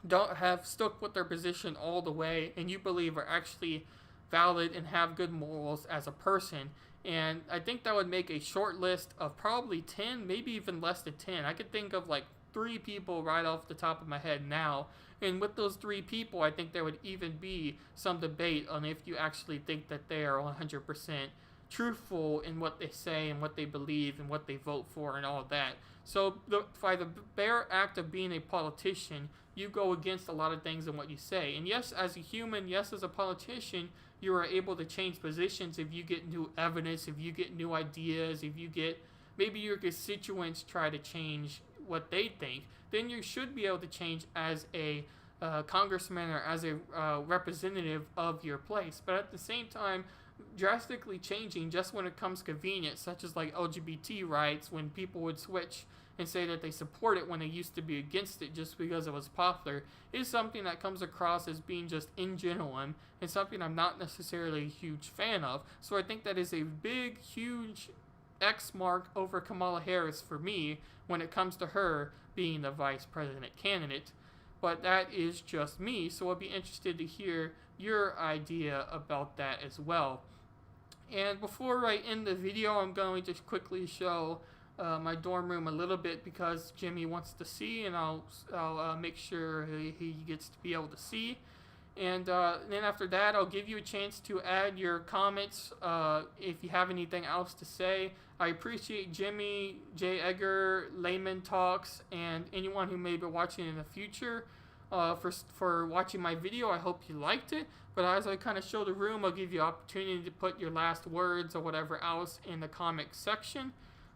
don't have stuck with their position all the way, and you believe are actually valid and have good morals as a person. And I think that would make a short list of probably 10, maybe even less than 10. I could think of like 3 people right off the top of my head now. And with those 3 people, I think there would even be some debate on if you actually think that they are 100% truthful in what they say and what they believe and what they vote for and all of that. So by the bare act of being a politician, you go against a lot of things in what you say. And yes, as a human, yes, as a politician, you are able to change positions if you get new evidence, if you get new ideas, if you get, maybe your constituents try to change what they think, then you should be able to change as a congressman or as a representative of your place. But at the same time, drastically changing just when it comes convenient, such as like LGBT rights, when people would switch and say that they support it when they used to be against it just because it was popular, is something that comes across as being just ingenuine and something I'm not necessarily a huge fan of. So I think that is a big, huge X mark over Kamala Harris for me when it comes to her being the vice president candidate. But that is just me, so I'll be interested to hear your idea about that as well. And before I end the video, I'm going to quickly show my dorm room a little bit because Jimmy wants to see, and I'll make sure he gets to be able to see. And then after that, I'll give you a chance to add your comments if you have anything else to say. I appreciate Jimmy, J. Edgar, Layman Talks, and anyone who may be watching in the future for watching my video. I hope you liked it. But as I kind of show the room, I'll give you opportunity to put your last words or whatever else in the comment section.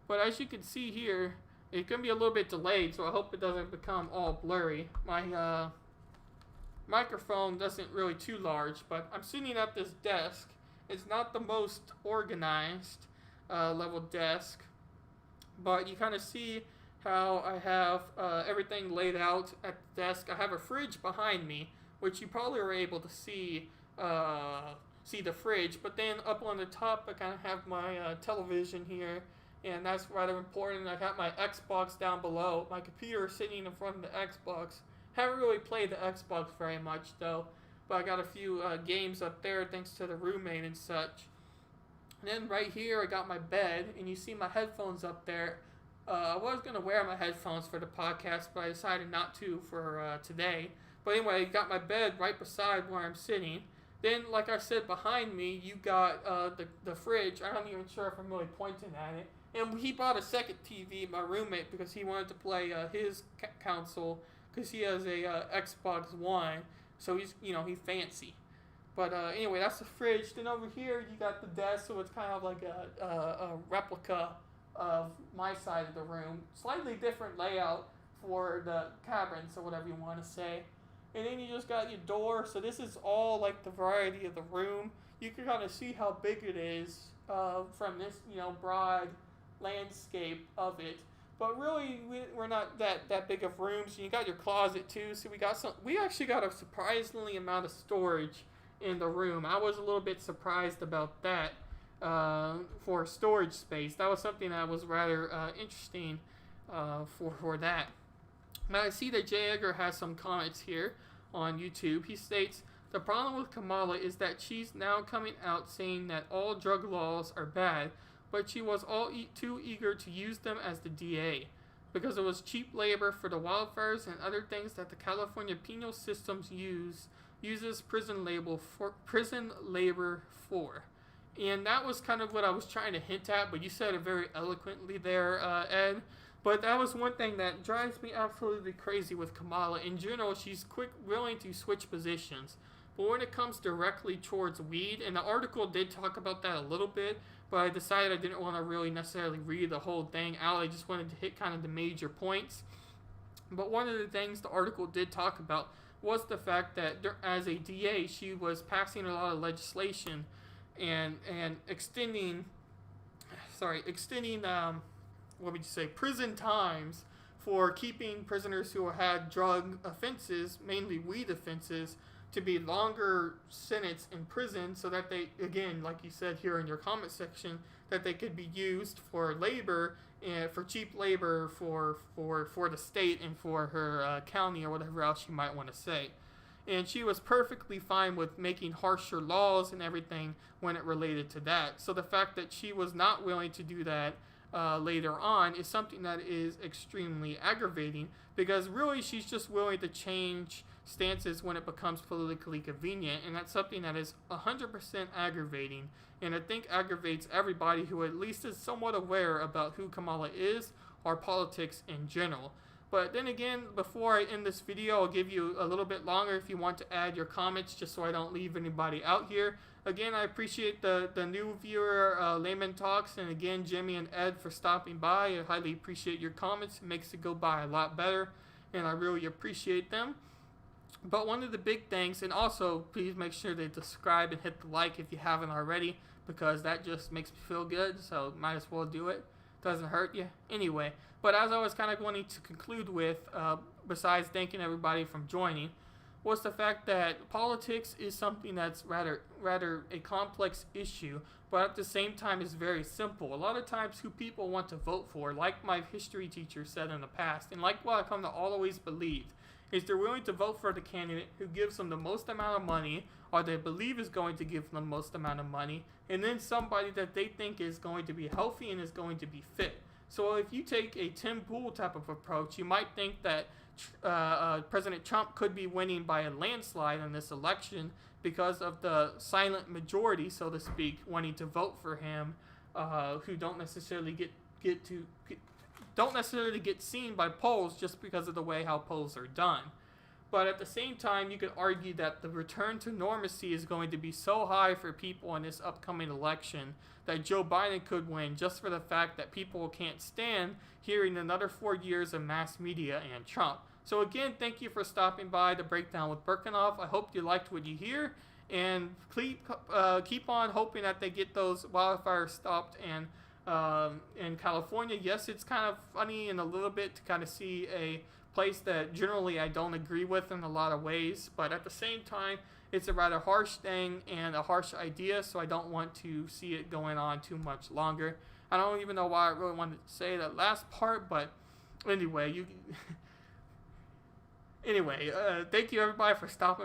But as you can see here, it's going to be a little bit delayed, so I hope it doesn't become all blurry. My microphone doesn't really too large, but I'm sitting at this desk. It's not the most organized level desk, but you kind of see how I have everything laid out at the desk. I have a fridge behind me, which you probably were able to see the fridge. But then up on the top, I kind of have my television here, and that's rather important. I got my Xbox down below. My computer is sitting in front of the Xbox. Haven't really played the Xbox very much though, but I got a few games up there thanks to the roommate and such. And then right here, I got my bed, and you see my headphones up there. I was going to wear my headphones for the podcast, but I decided not to for today. But anyway, I got my bed right beside where I'm sitting. Then, like I said, behind me, you got the fridge. I'm not even sure if I'm really pointing at it. And he bought a second TV, my roommate, because he wanted to play his console, because he has a Xbox One. So he's fancy. But anyway, that's the fridge. Then over here, you got the desk, so it's kind of like a replica of my side of the room. Slightly different layout for the cabins, or whatever you want to say. And then you just got your door, so this is all like the variety of the room. You can kind of see how big it is from this, broad landscape of it. But really, we're not that big of rooms. You got your closet too, so we actually got a surprisingly amount of storage in the room. I was a little bit surprised about that for storage space. That was something that was rather interesting for that. Now I see that J. Edgar has some comments here on YouTube. He states, the problem with Kamala is that she's now coming out saying that all drug laws are bad, but she was too eager to use them as the DA because it was cheap labor for the wildfires and other things that the California penal systems uses prison labor for. And that was kind of what I was trying to hint at, but you said it very eloquently there, Ed. But that was one thing that drives me absolutely crazy with Kamala. In general, she's willing to switch positions. But when it comes directly towards weed, and the article did talk about that a little bit, but I decided I didn't want to really necessarily read the whole thing out. I just wanted to hit kind of the major points. But one of the things the article did talk about was the fact that as a DA, she was passing a lot of legislation and extending prison times for keeping prisoners who had drug offenses, mainly weed offenses, to be longer sentenced in prison, so that they, again, like you said here in your comment section, that they could be used for labor and for cheap labor for the state and for her county or whatever else you might want to say. And she was perfectly fine with making harsher laws and everything when it related to that. So the fact that she was not willing to do that later on is something that is extremely aggravating, because really she's just willing to change stances when it becomes politically convenient, and that's something that is 100% aggravating, and I think aggravates everybody who at least is somewhat aware about who Kamala is or politics in general. But then again, before I end this video, I'll give you a little bit longer if you want to add your comments, just so I don't leave anybody out here. Again, I appreciate the new viewer, Layman Talks, and again, Jimmy and Ed for stopping by. I highly appreciate your comments. It makes it go by a lot better, and I really appreciate them. But one of the big things, and also please make sure to subscribe and hit the like if you haven't already, because that just makes me feel good, so might as well do it. Doesn't hurt you. Anyway, but as I was kind of wanting to conclude with, besides thanking everybody for joining, was the fact that politics is something that's rather a complex issue, but at the same time is very simple. A lot of times who people want to vote for, like my history teacher said in the past, and like what I come to always believe, is they're willing to vote for the candidate who gives them the most amount of money, or they believe is going to give them the most amount of money, and then somebody that they think is going to be healthy and is going to be fit. So if you take a Tim Pool type of approach, you might think that President Trump could be winning by a landslide in this election because of the silent majority, so to speak, wanting to vote for him, who don't necessarily get seen by polls just because of the way how polls are done. But at the same time, you could argue that the return to normalcy is going to be so high for people in this upcoming election that Joe Biden could win, just for the fact that people can't stand hearing another 4 years of mass media and Trump. So again, thank you for stopping by the Breakdown with Berckenhoff. I hope you liked what you hear, and please keep on hoping that they get those wildfires stopped and in California. Yes, it's kind of funny in a little bit to kind of see a place that generally I don't agree with in a lot of ways, but at the same time, it's a rather harsh thing and a harsh idea, so I don't want to see it going on too much longer. I don't even know why I really wanted to say that last part, but anyway, anyway, thank you everybody for stopping